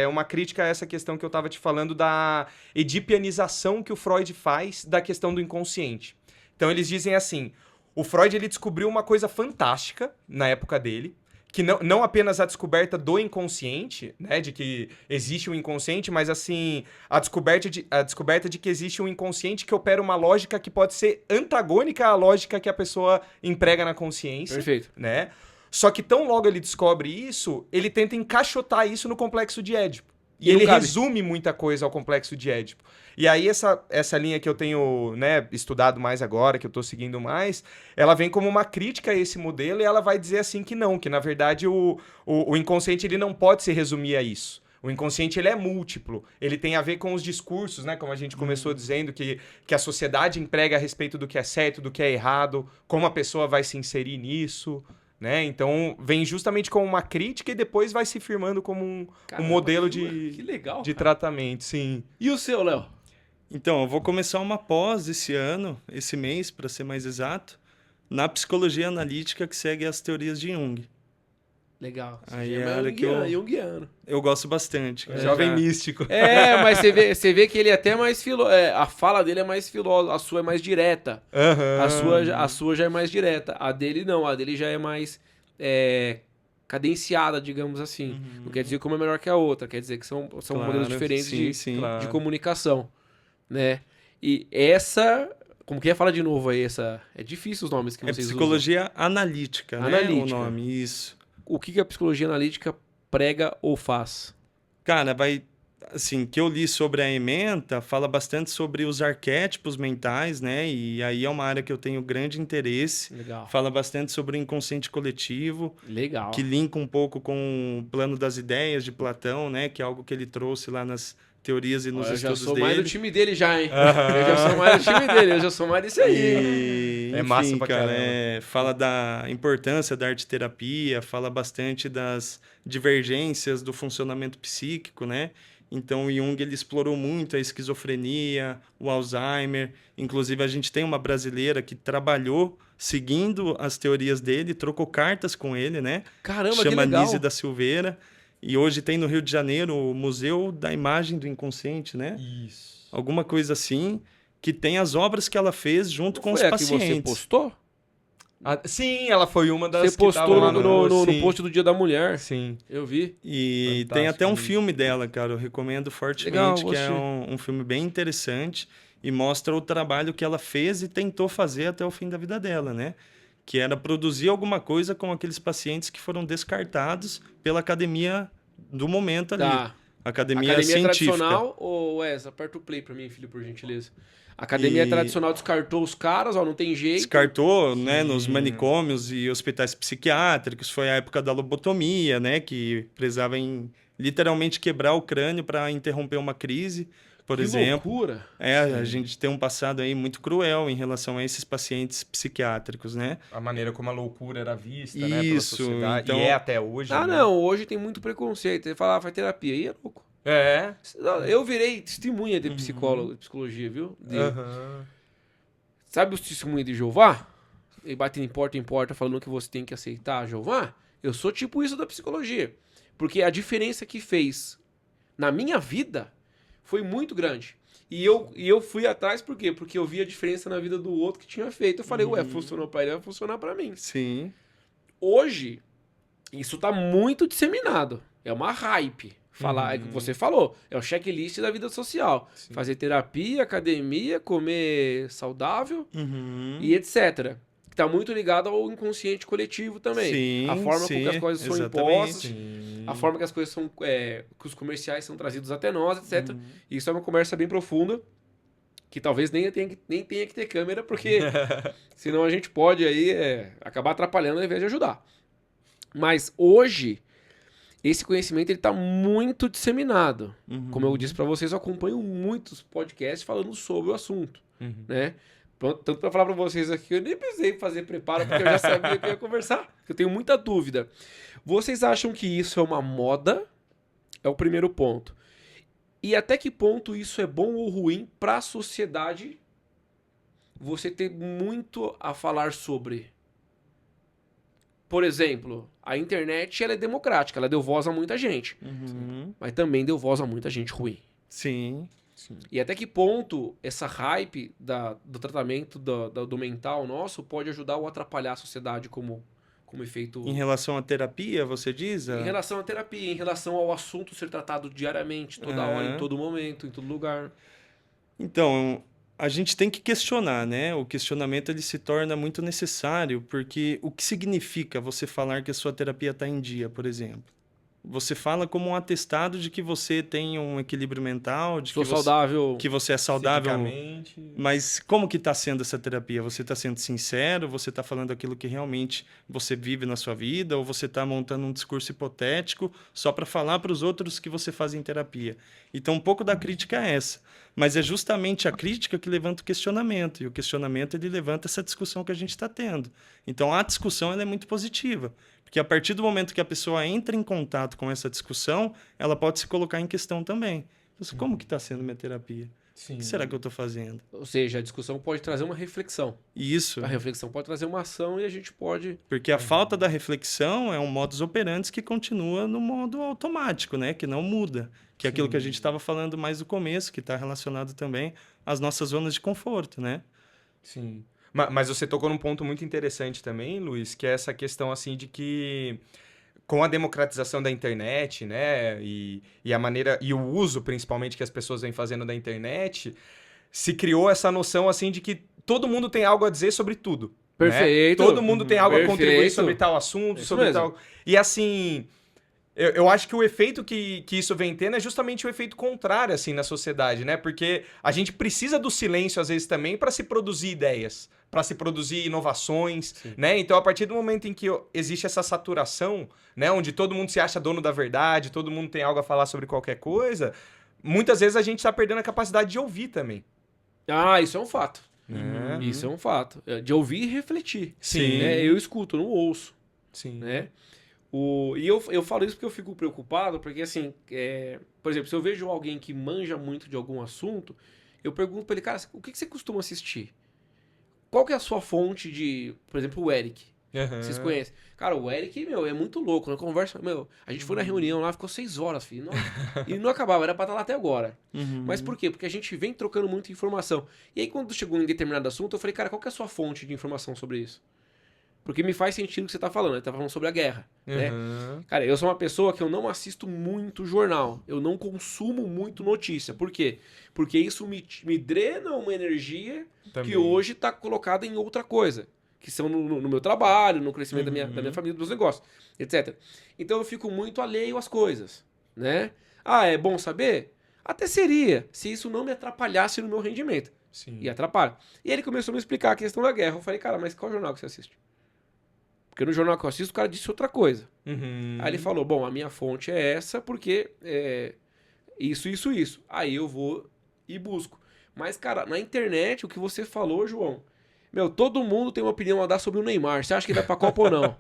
Speaker 2: uma crítica a essa questão que eu tava te falando da edipianização que o Freud faz da questão do inconsciente. Então eles dizem assim, o Freud ele descobriu uma coisa fantástica na época dele, que não apenas a descoberta do inconsciente, né, de que existe um inconsciente, mas assim, a descoberta de que existe um inconsciente que opera uma lógica que pode ser antagônica à lógica que a pessoa emprega na consciência,
Speaker 1: Perfeito.
Speaker 2: né? Só que tão logo ele descobre isso, ele tenta encaixotar isso no complexo de Édipo. E
Speaker 1: E não
Speaker 2: ele
Speaker 1: cabe.
Speaker 2: resume muita coisa ao complexo de Édipo. E aí essa linha que eu tenho, né, estudado mais agora, que eu tô seguindo mais, ela vem como uma crítica a esse modelo e ela vai dizer assim que não, que na verdade o inconsciente ele não pode se resumir a isso. O inconsciente, ele é múltiplo. Ele tem a ver com os discursos, né? Como a gente começou dizendo, que a sociedade emprega a respeito do que é certo, do que é errado, como a pessoa vai se inserir nisso, né? Então, vem justamente como uma crítica e depois vai se firmando como um
Speaker 1: Caramba,
Speaker 2: modelo
Speaker 1: que legal,
Speaker 2: de
Speaker 1: cara.
Speaker 2: tratamento, sim.
Speaker 1: E o seu, Léo?
Speaker 3: Então, eu vou começar uma pós esse ano, esse mês, para ser mais exato, na psicologia analítica que segue as teorias de Jung.
Speaker 1: Legal.
Speaker 3: Aí
Speaker 1: Você
Speaker 3: é
Speaker 1: já
Speaker 3: a área que eu-
Speaker 1: junguiano.
Speaker 3: Eu gosto bastante. cara.
Speaker 2: Jovem
Speaker 3: Já-
Speaker 2: místico.
Speaker 1: Mas você vê que ele é até mais a fala dele é mais filósofa, a sua é mais direta.
Speaker 2: Aham.
Speaker 1: A sua já é mais direta. A dele não, a dele já é mais cadenciada, digamos assim. Não quer dizer que uma é melhor que a outra, quer dizer que são
Speaker 3: Claro,
Speaker 1: modelos diferentes
Speaker 3: sim,
Speaker 1: de,
Speaker 3: sim.
Speaker 2: Claro.
Speaker 1: de comunicação, né? E essa, como que é? Fala de novo aí, essa, é difícil os nomes que
Speaker 3: É
Speaker 1: vocês
Speaker 3: psicologia analítica, né?
Speaker 1: Analítica.
Speaker 3: O nome, isso.
Speaker 1: usam. O que a psicologia analítica prega ou faz?
Speaker 3: Cara, assim, que eu li sobre a ementa, fala bastante sobre os arquétipos mentais, né? E aí é uma área que eu tenho grande interesse.
Speaker 1: Legal.
Speaker 3: Fala bastante sobre o inconsciente coletivo,
Speaker 1: Legal.
Speaker 3: que linka um pouco com o plano das ideias de Platão, né? Que é algo que ele trouxe lá nas teorias e nos
Speaker 1: Olha, eu já
Speaker 3: estudos
Speaker 1: sou mais do
Speaker 3: dele.
Speaker 1: time dele já, hein?
Speaker 2: Aham.
Speaker 1: Eu já sou mais do time dele, eu já sou mais desse aí.
Speaker 3: E,
Speaker 2: É
Speaker 3: enfim,
Speaker 2: massa pra
Speaker 3: cara,
Speaker 2: caramba.
Speaker 3: fala da importância da arte-terapia, fala bastante das divergências do funcionamento psíquico, né? Então, o Jung ele explorou muito a esquizofrenia, o Alzheimer. Inclusive, a gente tem uma brasileira que trabalhou seguindo as teorias dele, trocou cartas com ele, né?
Speaker 1: Caramba, que
Speaker 3: Chama
Speaker 1: legal.
Speaker 3: Nise da Silveira. E hoje tem no Rio de Janeiro o Museu da Imagem do Inconsciente, né?
Speaker 2: Isso.
Speaker 3: Alguma coisa assim, que tem as obras que ela fez junto com os
Speaker 1: Foi a que você
Speaker 3: pacientes.
Speaker 1: postou?
Speaker 2: Sim, ela foi uma das
Speaker 1: Você postou
Speaker 2: que tava lá
Speaker 1: no
Speaker 2: sim.
Speaker 1: post do Dia da Mulher.
Speaker 2: Sim.
Speaker 1: Eu vi.
Speaker 3: E
Speaker 2: Fantástico,
Speaker 3: tem até um
Speaker 2: né?
Speaker 3: filme dela, cara. Eu recomendo fortemente,
Speaker 1: Legal,
Speaker 3: que é
Speaker 1: gostei.
Speaker 3: um filme bem interessante e mostra o trabalho que ela fez e tentou fazer até o fim da vida dela, né? Que era produzir alguma coisa com aqueles pacientes que foram descartados pela academia do momento ali.
Speaker 1: Tá.
Speaker 3: Academia
Speaker 1: Academia
Speaker 3: científica.
Speaker 1: tradicional ou essa? Aperta o play pra mim, filho, por gentileza. Academia
Speaker 3: E-
Speaker 1: tradicional descartou os caras, ó, não tem jeito.
Speaker 3: Descartou, né, nos manicômios e hospitais psiquiátricos. Foi a época da lobotomia, né, que prezava em literalmente quebrar o crânio para interromper uma crise, por
Speaker 1: Que
Speaker 3: exemplo.
Speaker 1: loucura.
Speaker 3: A gente tem um passado aí muito cruel em relação a esses pacientes psiquiátricos, né?
Speaker 2: A maneira como a loucura era vista, né, pela
Speaker 3: Isso,
Speaker 2: sociedade.
Speaker 3: então-
Speaker 2: E é até hoje,
Speaker 1: Ah,
Speaker 2: né?
Speaker 1: não, hoje tem muito preconceito. Ele fala, faz terapia. Aí é louco.
Speaker 2: É.
Speaker 1: Eu virei testemunha de psicólogo, de psicologia, viu?
Speaker 2: Aham.
Speaker 1: Sabe os testemunhos de Jeová? Ele bate em porta falando que você tem que aceitar Jeová? Eu sou tipo isso da psicologia. Porque a diferença que fez na minha vida foi muito grande. E eu fui atrás por quê? Porque eu vi a diferença na vida do outro que tinha feito. Eu falei, ué, funcionou pra ele, vai funcionar pra mim.
Speaker 3: Sim.
Speaker 1: Hoje, isso tá muito disseminado. É uma hype. Falar, é o que você falou, é o checklist da vida social.
Speaker 2: Sim.
Speaker 1: Fazer terapia, academia, comer saudável
Speaker 3: Uhum.
Speaker 1: e etc. Que tá muito ligado ao inconsciente coletivo também.
Speaker 3: Sim,
Speaker 1: A forma
Speaker 3: sim,
Speaker 1: como que as coisas são
Speaker 3: exatamente.
Speaker 1: impostas,
Speaker 2: Sim.
Speaker 1: a forma que as coisas são, que os comerciais são trazidos até nós, etc.
Speaker 3: Uhum.
Speaker 1: Isso é uma conversa bem profunda, que talvez nem tenha que ter câmera, porque senão a gente pode aí acabar atrapalhando ao invés de ajudar. Mas hoje, esse conhecimento ele tá muito disseminado.
Speaker 3: Uhum.
Speaker 1: Como eu disse para vocês, eu acompanho muitos podcasts falando sobre o assunto,
Speaker 2: Uhum.
Speaker 1: né? Tanto para falar para vocês aqui, eu nem precisei fazer preparo, porque eu já sabia que eu ia conversar. Eu tenho muita dúvida. Vocês acham que isso é uma moda? É o primeiro ponto. E até que ponto isso é bom ou ruim para a sociedade? Você ter muito a falar sobre. Por exemplo, a internet ela é democrática, ela deu voz a muita gente,
Speaker 3: Uhum.
Speaker 1: mas também deu voz a muita gente ruim.
Speaker 3: Sim.
Speaker 1: E até que ponto essa hype do tratamento do mental nosso pode ajudar ou atrapalhar a sociedade como efeito...
Speaker 3: Em relação à terapia, você diz?
Speaker 1: Em relação à terapia, em relação ao assunto ser tratado diariamente, toda hora, em todo momento, em todo lugar.
Speaker 3: Então, a gente tem que questionar, né? O questionamento ele se torna muito necessário, porque o que significa você falar que a sua terapia está em dia, por exemplo? você fala como um atestado de que você tem um equilíbrio mental, de
Speaker 1: Sou
Speaker 3: que
Speaker 1: saudável.
Speaker 3: que você é saudável.
Speaker 2: Fisicamente.
Speaker 3: Mas como que está sendo essa terapia? Você está sendo sincero? Você está falando aquilo que realmente você vive na sua vida? Ou você está montando um discurso hipotético só para falar para os outros que você faz em terapia? Então, um pouco da crítica é essa. Mas é justamente a crítica que levanta o questionamento. E o questionamento, ele levanta essa discussão que a gente está tendo. Então, a discussão ela é muito positiva. Porque a partir do momento que a pessoa entra em contato com essa discussão, ela pode se colocar em questão também. Então, como que está sendo minha terapia?
Speaker 2: Sim.
Speaker 3: O que será que eu estou fazendo?
Speaker 1: Ou seja, a discussão pode trazer uma reflexão.
Speaker 3: Isso,
Speaker 1: A reflexão pode trazer uma ação e a gente pode...
Speaker 3: porque a falta da reflexão é um modus operandi que continua no modo automático, né? Que não muda. Que é aquilo que a gente estava falando mais no começo, que está relacionado também às nossas zonas de conforto, né?
Speaker 2: Sim. Mas você tocou num ponto muito interessante também, Luiz, que é essa questão assim de que com a democratização da internet, né, e a maneira e o uso principalmente que as pessoas vêm fazendo da internet, se criou essa noção assim de que todo mundo tem algo a dizer sobre tudo. Né?
Speaker 1: Perfeito.
Speaker 2: Todo mundo tem algo a contribuir
Speaker 1: Perfeito.
Speaker 2: sobre tal assunto,
Speaker 1: Isso
Speaker 2: sobre
Speaker 1: mesmo.
Speaker 2: tal. E assim, eu acho que o efeito que isso vem tendo é justamente o efeito contrário, assim, na sociedade, né? Porque a gente precisa do silêncio, às vezes, também para se produzir ideias, para se produzir inovações, né? Então, a partir do momento em que existe essa saturação, né? Onde todo mundo se acha dono da verdade, todo mundo tem algo a falar sobre qualquer coisa, muitas vezes a gente está perdendo a capacidade de ouvir também.
Speaker 1: Ah, isso é um fato.
Speaker 2: Né?
Speaker 1: Isso é um fato. De ouvir e refletir.
Speaker 2: Sim.
Speaker 1: Né? Eu escuto, não ouço.
Speaker 2: Sim.
Speaker 1: Né? E eu falo isso porque eu fico preocupado, porque assim, por exemplo, se eu vejo alguém que manja muito de algum assunto, eu pergunto pra ele, cara, o que você costuma assistir? Qual que é a sua fonte de, por exemplo, o Eric?
Speaker 2: Aham.
Speaker 1: Vocês conhecem? Cara, o Eric, meu, é muito louco. Na conversa, meu, a gente foi na reunião lá, ficou 6 horas, filho. E não acabava, era pra estar lá até agora. Mas por quê? Porque a gente vem trocando muita informação. E aí, quando chegou em determinado assunto, eu falei, cara, qual que é a sua fonte de informação sobre isso? Porque me faz sentido o que você tá falando. Ele tá falando sobre a guerra, né?
Speaker 2: Aham.
Speaker 1: Cara, eu sou uma pessoa que eu não assisto muito jornal. Eu não consumo muito notícia. Por quê? Porque isso me drena uma energia
Speaker 2: Também.
Speaker 1: que hoje tá colocada em outra coisa. Que são no meu trabalho, no crescimento da minha família, dos meus negócios, etc. Então eu fico muito alheio às coisas, né? Ah, é bom saber? Até seria, se isso não me atrapalhasse no meu rendimento.
Speaker 2: Sim.
Speaker 1: E atrapalha. E ele começou a me explicar a questão da guerra. Eu falei, cara, mas qual jornal que você assiste? Porque no jornal que eu assisto, o cara disse outra coisa.
Speaker 2: Uhum.
Speaker 1: Aí ele falou, bom, a minha fonte é essa porque é isso, isso, isso. Aí eu vou e busco. Mas, cara, na internet, o que você falou, João, meu, todo mundo tem uma opinião a dar sobre o Neymar. Você acha que vai pra Copa ou não?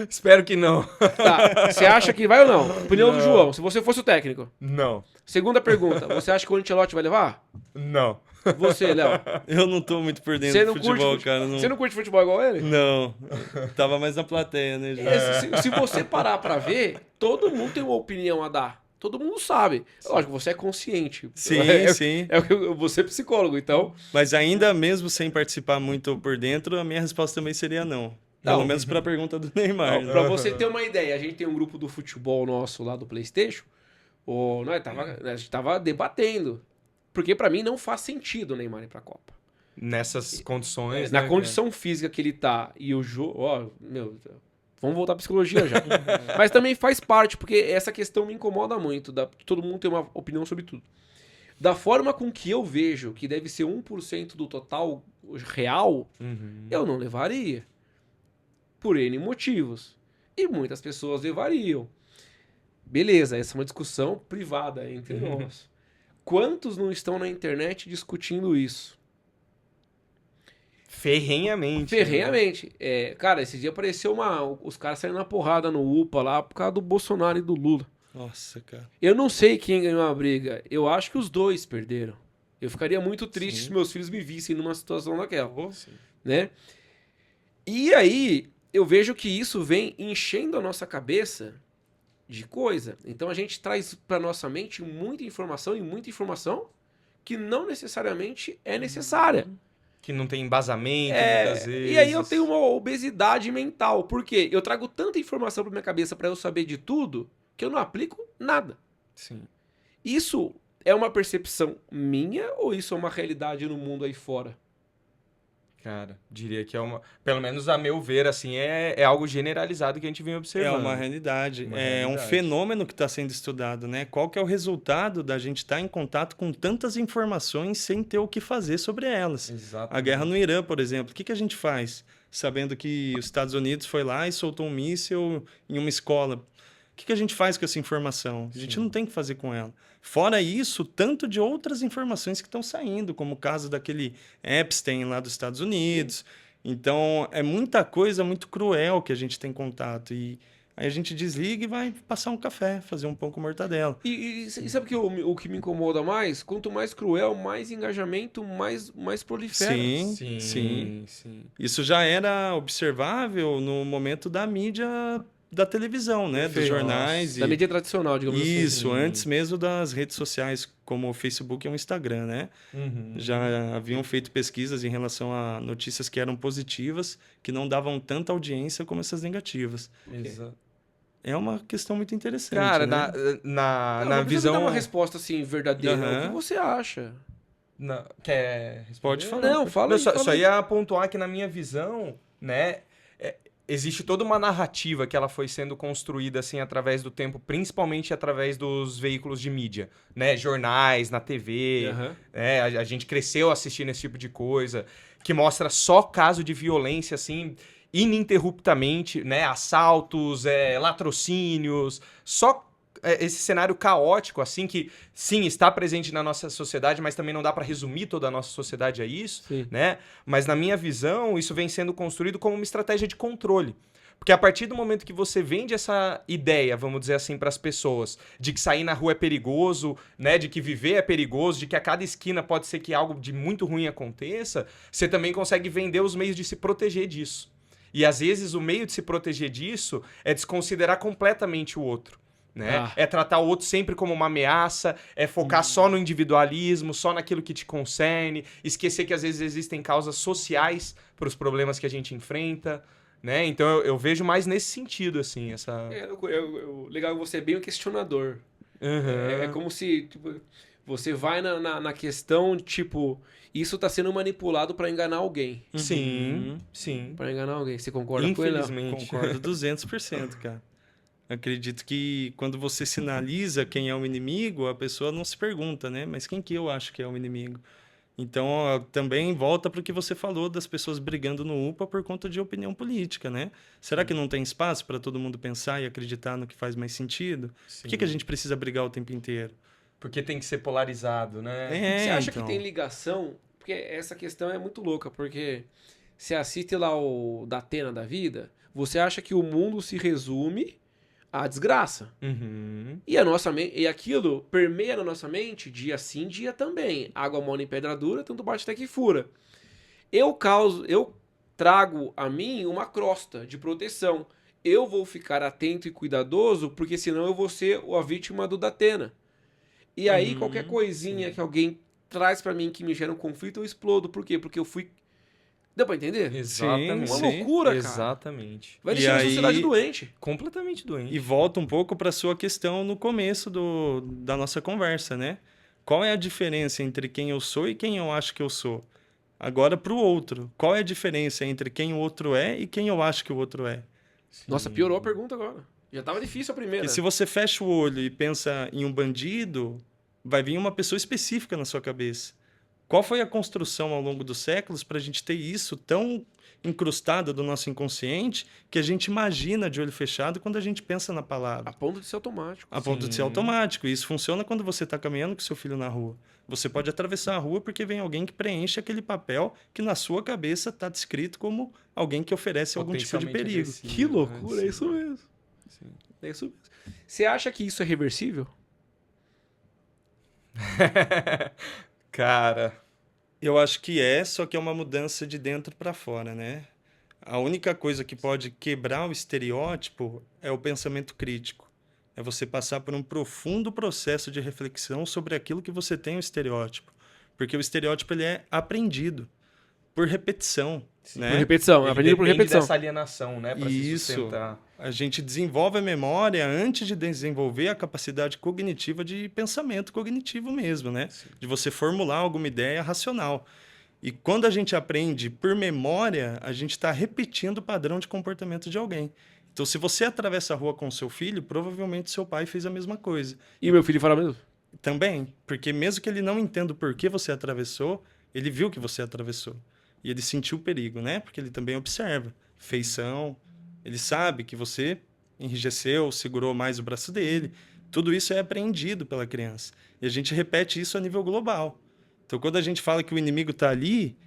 Speaker 2: Espero que não.
Speaker 1: Tá, você acha que vai ou não? Opinião do João, se você fosse o técnico.
Speaker 2: Não.
Speaker 1: Segunda pergunta, você acha que o Ancelotti vai levar?
Speaker 2: Não.
Speaker 1: Você, Léo.
Speaker 3: Eu não tô muito por dentro
Speaker 1: Você
Speaker 3: do
Speaker 1: não
Speaker 3: futebol,
Speaker 1: curte,
Speaker 3: cara.
Speaker 1: você não curte futebol igual ele?
Speaker 3: Não. Tava mais na plateia, né? Já.
Speaker 1: Se você parar pra ver, todo mundo tem uma opinião a dar. Todo mundo sabe. Lógico, você é consciente.
Speaker 3: Sim, sim.
Speaker 1: É o que você é psicólogo, então.
Speaker 3: Mas ainda mesmo sem participar muito por dentro, a minha resposta também seria não. Pelo menos para a pergunta do Neymar. né?
Speaker 1: Pra você ter uma ideia, a gente tem um grupo do futebol nosso lá do PlayStation. A gente tava debatendo. Porque pra mim não faz sentido o Neymar ir pra Copa.
Speaker 2: Nessas condições,
Speaker 1: Na
Speaker 2: né,
Speaker 1: condição física que ele tá e o jogo. Ó, meu. Vamos voltar pra psicologia já. Mas também faz parte, porque essa questão me incomoda muito. Todo mundo tem uma opinião sobre tudo. Da forma com que eu vejo que deve ser 1% do total real, eu não levaria. Por N motivos. E muitas pessoas levariam. Beleza, essa é uma discussão privada entre nós. Quantos não estão na internet discutindo isso?
Speaker 2: Ferrenhamente.
Speaker 1: Ferrenhamente. Cara, esse dia apareceu os caras saindo na porrada no UPA lá por causa do Bolsonaro e do Lula.
Speaker 3: Nossa, cara.
Speaker 1: Eu não sei quem ganhou a briga. Eu acho que os dois perderam. Eu ficaria muito triste se meus filhos me vissem numa situação daquela. Né? E aí, eu vejo que isso vem enchendo a nossa cabeça de coisa. Então a gente traz para nossa mente muita informação que não necessariamente é necessária.
Speaker 2: Que não tem embasamento, muitas vezes.
Speaker 1: E aí eu tenho uma obesidade mental. Por quê? Eu trago tanta informação pra minha cabeça para eu saber de tudo que eu não aplico nada.
Speaker 2: Sim.
Speaker 1: Isso é uma percepção minha ou isso é uma realidade no mundo aí fora?
Speaker 2: Cara, diria que é uma... Pelo menos a meu ver, assim, é algo generalizado que a gente vem
Speaker 3: É
Speaker 2: observando.
Speaker 3: uma realidade.
Speaker 2: Uma
Speaker 3: É um
Speaker 2: realidade.
Speaker 3: fenômeno que está sendo estudado, né? Qual que é o resultado da gente estar em contato com tantas informações sem ter o que fazer sobre elas?
Speaker 2: Exato.
Speaker 3: A guerra no Irã, por exemplo. O que a gente faz sabendo que os Estados Unidos foi lá e soltou um míssil em uma escola? O que a gente faz com essa informação? A gente
Speaker 2: Sim.
Speaker 3: não tem o que fazer com ela. Fora isso, tanto de outras informações que estão saindo, como o caso daquele Epstein lá dos Estados Unidos. Então, é muita coisa muito cruel que a gente tem contato. E aí a gente desliga e vai passar um café, fazer um pão com mortadela.
Speaker 1: E sabe o que me incomoda mais? Quanto mais cruel, mais engajamento, mais prolifera.
Speaker 3: Sim. Isso já era observável no momento da mídia da televisão, né? Dos
Speaker 1: Perfeito.
Speaker 3: jornais.
Speaker 1: Da mídia tradicional, digamos assim.
Speaker 3: Isso, antes mesmo das redes sociais como o Facebook e o Instagram, né?
Speaker 2: Uhum.
Speaker 3: Já haviam feito pesquisas em relação a notícias que eram positivas, que não davam tanta audiência como essas negativas.
Speaker 2: Exato.
Speaker 3: É uma questão muito interessante,
Speaker 2: Cara,
Speaker 3: né?
Speaker 1: Não precisa
Speaker 2: visão...
Speaker 1: dar uma resposta assim verdadeira. O que
Speaker 3: Aham.
Speaker 1: você acha?
Speaker 2: Quer responder?
Speaker 3: Pode falar.
Speaker 1: Não, fala aí.
Speaker 2: Só
Speaker 1: fala aí.
Speaker 2: ia pontuar que na minha visão, né, existe toda uma narrativa que ela foi sendo construída assim através do tempo, principalmente através dos veículos de mídia, né, jornais, na TV,
Speaker 1: Aham.
Speaker 2: né, a gente cresceu assistindo esse tipo de coisa, que mostra só caso de violência assim ininterruptamente, né, assaltos, latrocínios, só esse cenário caótico, assim, que sim, está presente na nossa sociedade, mas também não dá para resumir toda a nossa sociedade a isso,
Speaker 1: Sim.
Speaker 2: né? Mas na minha visão, isso vem sendo construído como uma estratégia de controle. Porque a partir do momento que você vende essa ideia, vamos dizer assim, para as pessoas, de que sair na rua é perigoso, né, de que viver é perigoso, de que a cada esquina pode ser que algo de muito ruim aconteça, você também consegue vender os meios de se proteger disso. E às vezes o meio de se proteger disso é desconsiderar completamente o outro. Né?
Speaker 1: Ah.
Speaker 2: É tratar o outro sempre como uma ameaça, é focar só no individualismo, só naquilo que te concerne, esquecer que às vezes existem causas sociais para os problemas que a gente enfrenta, né? Então eu vejo mais nesse sentido, assim, essa...
Speaker 1: Legal, você é bem um questionador.
Speaker 2: Uhum.
Speaker 1: É como se tipo, você vai na questão, tipo, isso tá sendo manipulado para enganar alguém.
Speaker 2: Sim, sim.
Speaker 1: Para enganar alguém. Você concorda com ele?
Speaker 2: Infelizmente.
Speaker 3: Concordo 200%, cara. Acredito que quando você sinaliza quem é o inimigo, a pessoa não se pergunta, né? Mas quem que eu acho que é o inimigo? Então, ó, também volta para o que você falou das pessoas brigando no UPA por conta de opinião política, né? Será que não tem espaço para todo mundo pensar e acreditar no que faz mais sentido? Por que a gente precisa brigar o tempo inteiro?
Speaker 2: Porque tem que ser polarizado, né?
Speaker 1: Você acha
Speaker 3: então.
Speaker 1: que tem ligação? Porque essa questão é muito louca, porque você assiste lá o Datena da vida, você acha que o mundo se resume à desgraça.
Speaker 2: Uhum.
Speaker 1: E aquilo permeia na nossa mente dia sim, dia também. Água mole em pedra dura, tanto bate até que fura. Eu trago a mim uma crosta de proteção. Eu vou ficar atento e cuidadoso, porque senão eu vou ser a vítima do Datena. E aí, qualquer coisinha que alguém traz pra mim que me gera um conflito, eu explodo. Por quê? Porque eu fui... Deu pra entender?
Speaker 2: Exatamente.
Speaker 1: Uma loucura, cara.
Speaker 2: Exatamente.
Speaker 1: Vai
Speaker 3: E
Speaker 1: deixar a
Speaker 3: aí-
Speaker 1: sociedade doente.
Speaker 2: Completamente doente.
Speaker 3: E volta um pouco para a sua questão no começo da nossa conversa, né? Qual é a diferença entre quem eu sou e quem eu acho que eu sou? Agora, para o outro, qual é a diferença entre quem o outro é e quem eu acho que o outro é?
Speaker 1: Nossa, piorou a pergunta agora. Já tava difícil a primeira.
Speaker 3: Porque se você fecha o olho e pensa em um bandido, vai vir uma pessoa específica na sua cabeça. Qual foi a construção ao longo dos séculos para a gente ter isso tão incrustado do nosso inconsciente que a gente imagina de olho fechado quando a gente pensa na palavra?
Speaker 1: A ponto de ser automático.
Speaker 3: A ponto de ser automático. E isso funciona quando você está caminhando com seu filho na rua. Você pode atravessar a rua porque vem alguém que preenche aquele papel que na sua cabeça está descrito como alguém que oferece algum tipo de
Speaker 2: Potencialmente
Speaker 3: perigo.
Speaker 2: agressivo,
Speaker 1: Que loucura,
Speaker 2: né?
Speaker 1: é isso mesmo.
Speaker 2: Sim.
Speaker 1: É isso mesmo. Você acha que isso é reversível?
Speaker 2: Cara,
Speaker 3: Eu acho que só que é uma mudança de dentro para fora, né? A única coisa que pode quebrar o estereótipo é o pensamento crítico. É você passar por um profundo processo de reflexão sobre aquilo que você tem o estereótipo. Porque o estereótipo ele é aprendido por repetição, né?
Speaker 1: Por repetição,
Speaker 2: ele
Speaker 1: aprendido por
Speaker 2: depende
Speaker 1: repetição.
Speaker 2: dessa alienação, né? Pra se
Speaker 3: Isso.
Speaker 2: sustentar.
Speaker 3: A gente desenvolve a memória antes de desenvolver a capacidade cognitiva de pensamento cognitivo mesmo, né? De você formular alguma ideia racional. E quando a gente aprende por memória, a gente está repetindo o padrão de comportamento de alguém. Então, se você atravessa a rua com o seu filho, provavelmente seu pai fez a mesma coisa.
Speaker 1: E meu filho fala mesmo?
Speaker 3: Também, porque mesmo que ele não entenda o porquê você atravessou, ele viu que você atravessou. E ele sentiu o perigo, né? Porque ele também observa. Feição, ele sabe que você enrijeceu, segurou mais o braço dele. Tudo isso é aprendido pela criança. E a gente repete isso a nível global. Então, quando a gente fala que o inimigo está ali,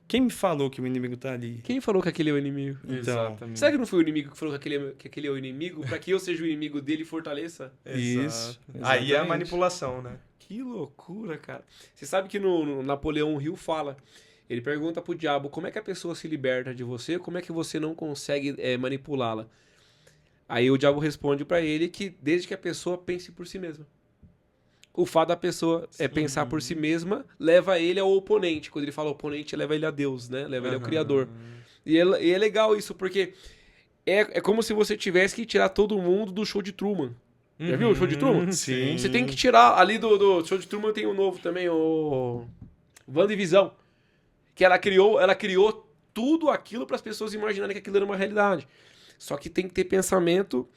Speaker 3: quem me falou que o inimigo está ali?
Speaker 1: Quem falou que aquele é o inimigo?
Speaker 3: Então,
Speaker 2: Exatamente.
Speaker 1: Será que não foi o inimigo que falou que aquele é o inimigo? Pra que eu seja o inimigo dele e fortaleça?
Speaker 3: Isso.
Speaker 2: Exato. Aí é a
Speaker 3: Exatamente.
Speaker 2: manipulação, né?
Speaker 1: Que loucura, cara. Você sabe que no Napoleão Hill fala, ele pergunta pro diabo como é que a pessoa se liberta de você, como é que você não consegue manipulá-la. Aí o diabo responde pra ele que desde que a pessoa pense por si mesma. O fato da pessoa pensar por si mesma leva ele ao oponente. Quando ele fala oponente, leva ele a Deus, né? Leva ele ao Criador. E é legal isso, porque é como se você tivesse que tirar todo mundo do show de Truman. Já viu o show de Truman?
Speaker 3: Sim.
Speaker 1: Você tem que tirar ali do show de Truman, tem um novo também, o WandaVision. Que ela criou tudo aquilo para as pessoas imaginarem que aquilo era uma realidade. Só que tem que ter pensamento.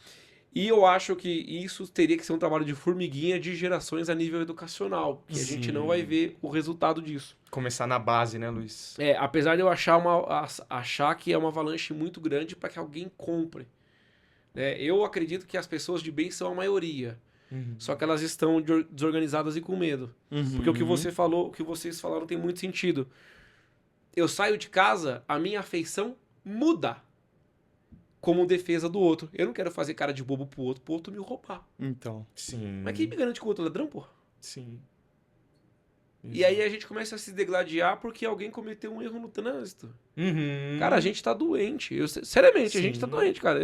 Speaker 1: E eu acho que isso teria que ser um trabalho de formiguinha de gerações a nível educacional. Que a gente não vai ver o resultado disso.
Speaker 2: Começar na base, né, Luiz?
Speaker 1: Apesar de eu achar que é uma avalanche muito grande para que alguém compre. Eu acredito que as pessoas de bem são a maioria. Só que elas estão desorganizadas e com medo. Porque o que você falou, o que vocês falaram tem muito sentido. Eu saio de casa, a minha afeição muda. Como defesa do outro. Eu não quero fazer cara de bobo pro outro me roubar.
Speaker 3: Então.
Speaker 2: Sim.
Speaker 1: Mas quem me garante que o outro é ladrão, pô?
Speaker 2: Sim.
Speaker 1: E aí a gente começa a se degladiar porque alguém cometeu um erro no trânsito.
Speaker 2: Uhum.
Speaker 1: Cara, a gente tá doente. Seriamente, a gente tá
Speaker 2: Sim.
Speaker 1: doente, cara.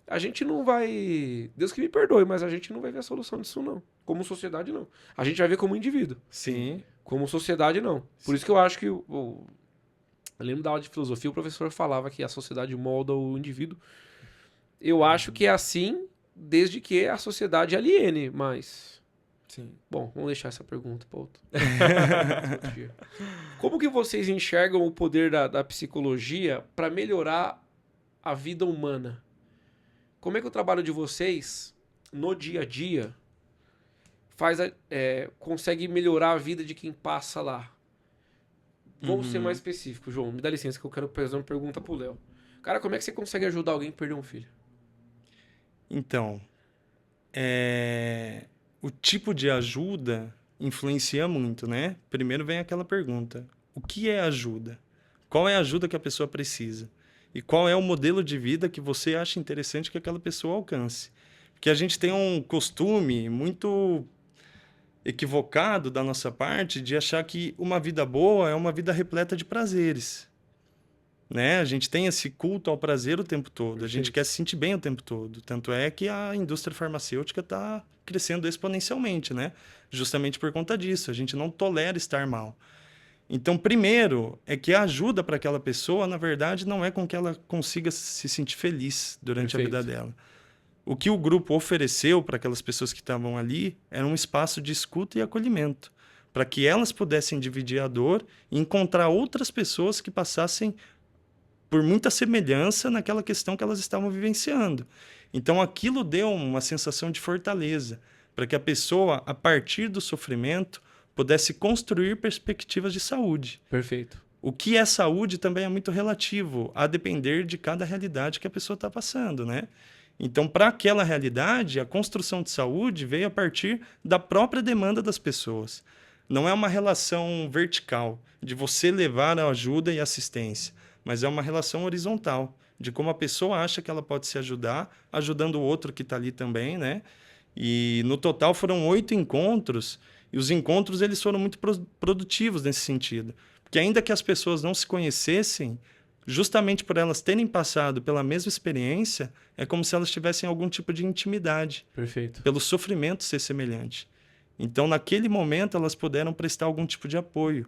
Speaker 1: A gente não vai... Deus que me perdoe, mas a gente não vai ver a solução disso, não. Como sociedade, não. A gente vai ver como indivíduo.
Speaker 3: Sim.
Speaker 1: Como sociedade, não. Por isso que eu acho que... Eu lembro da aula de filosofia, o professor falava que a sociedade molda o indivíduo. Eu acho que é assim, desde que a sociedade aliene, mas...
Speaker 2: Sim.
Speaker 1: Bom, vamos deixar essa pergunta para outro dia. Como que vocês enxergam o poder da psicologia para melhorar a vida humana? Como é que o trabalho de vocês, no dia a dia, consegue melhorar a vida de quem passa lá? Vou ser mais específico, João. Me dá licença que eu quero fazer uma pergunta pro Léo. Cara, como é que você consegue ajudar alguém a perder um filho?
Speaker 3: Então, o tipo de ajuda influencia muito, né? Primeiro vem aquela pergunta: o que é ajuda? Qual é a ajuda que a pessoa precisa? E qual é o modelo de vida que você acha interessante que aquela pessoa alcance? Porque a gente tem um costume muito equivocado da nossa parte de achar que uma vida boa é uma vida repleta de prazeres. Né? A gente tem esse culto ao prazer o tempo todo.
Speaker 1: Perfeito.
Speaker 3: A gente quer se sentir bem o tempo todo. Tanto é que a indústria farmacêutica está crescendo exponencialmente, né? Justamente por conta disso. A gente não tolera estar mal. Então, primeiro, é que a ajuda para aquela pessoa, na verdade, não é com que ela consiga se sentir feliz durante
Speaker 1: Perfeito.
Speaker 3: a vida dela. O que o grupo ofereceu para aquelas pessoas que estavam ali era um espaço de escuta e acolhimento, para que elas pudessem dividir a dor e encontrar outras pessoas que passassem por muita semelhança naquela questão que elas estavam vivenciando. Então, aquilo deu uma sensação de fortaleza, para que a pessoa, a partir do sofrimento, pudesse construir perspectivas de saúde.
Speaker 1: Perfeito.
Speaker 3: O que é saúde também é muito relativo, a depender de cada realidade que a pessoa está passando, né? Então, para aquela realidade, a construção de saúde veio a partir da própria demanda das pessoas. Não é uma relação vertical, de você levar a ajuda e assistência, mas é uma relação horizontal, de como a pessoa acha que ela pode se ajudar, ajudando o outro que está ali também, né? E no total foram 8 encontros, e os encontros eles foram muito produtivos nesse sentido. Porque ainda que as pessoas não se conhecessem, justamente por elas terem passado pela mesma experiência, é como se elas tivessem algum tipo de intimidade.
Speaker 1: Perfeito.
Speaker 3: Pelo sofrimento ser semelhante. Então, naquele momento, elas puderam prestar algum tipo de apoio,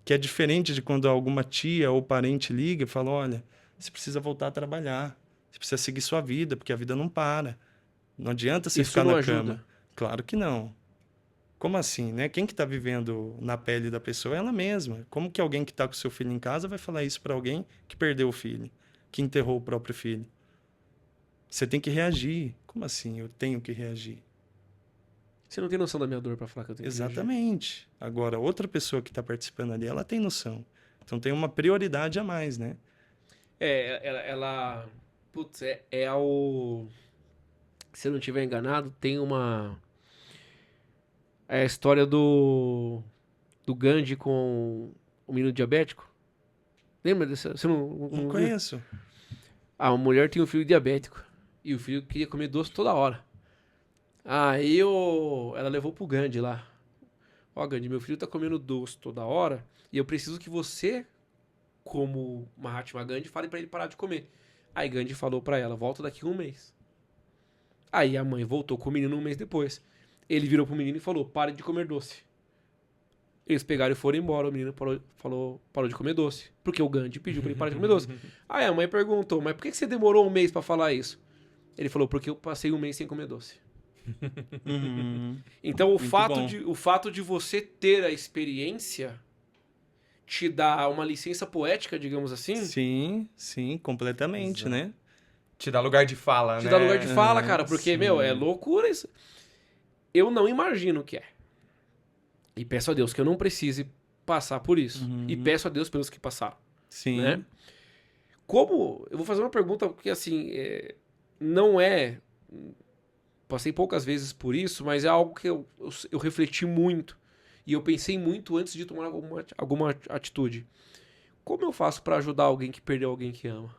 Speaker 3: que é diferente de quando alguma tia ou parente liga e fala: olha, você precisa voltar a trabalhar, você precisa seguir sua vida, porque a vida não para. Não adianta você
Speaker 1: Isso
Speaker 3: ficar
Speaker 1: não
Speaker 3: na
Speaker 1: ajuda?
Speaker 3: cama. Claro que não. Como assim, né? Quem que tá vivendo na pele da pessoa é ela mesma. Como que alguém que tá com seu filho em casa vai falar isso para alguém que perdeu o filho, que enterrou o próprio filho? Você tem que reagir. Como assim eu tenho que reagir?
Speaker 1: Você não tem noção da minha dor pra falar que eu tenho que reagir.
Speaker 3: Exatamente. Agora, outra pessoa que tá participando ali, ela tem noção. Então tem uma prioridade a mais, né?
Speaker 1: Putz, é ao... Se eu não estiver enganado, tem uma... É a história do Gandhi com o menino diabético. Lembra dessa? Você não
Speaker 3: Não
Speaker 1: viu?
Speaker 3: conheço.
Speaker 1: A mulher tinha um filho diabético. E o filho queria comer doce toda hora. Ela levou pro Gandhi lá. Ó, Gandhi, meu filho tá comendo doce toda hora. E eu preciso que você, como Mahatma Gandhi, fale pra ele parar de comer. Aí Gandhi falou pra ela, volta daqui a um mês. Aí a mãe voltou com o menino um mês depois. Ele virou pro menino e falou, pare de comer doce. Eles pegaram e foram embora. O menino parou de comer doce. Porque o Gandhi pediu pra ele parar de comer doce. Aí a mãe perguntou, mas por que você demorou um mês pra falar isso? Ele falou, porque eu passei um mês sem comer doce.
Speaker 3: Uhum.
Speaker 1: Então
Speaker 3: Muito bom.
Speaker 1: o fato de você ter a experiência te dá uma licença poética, digamos assim,
Speaker 3: Sim, sim, completamente,
Speaker 2: Exato.
Speaker 3: né?
Speaker 2: Te dá lugar de fala,
Speaker 1: te
Speaker 2: né?
Speaker 1: dá lugar de fala,
Speaker 3: Aham,
Speaker 1: cara, porque,
Speaker 3: sim.
Speaker 1: meu, é loucura isso. Eu não imagino o que é. E peço a Deus que eu não precise passar por isso.
Speaker 3: Uhum.
Speaker 1: E peço a Deus pelos que passaram,
Speaker 3: Sim.
Speaker 1: né? Como... Eu vou fazer uma pergunta que, assim, não é... Passei poucas vezes por isso, mas é algo que eu refleti muito. E eu pensei muito antes de tomar alguma atitude. Como eu faço pra ajudar alguém que perdeu alguém que ama?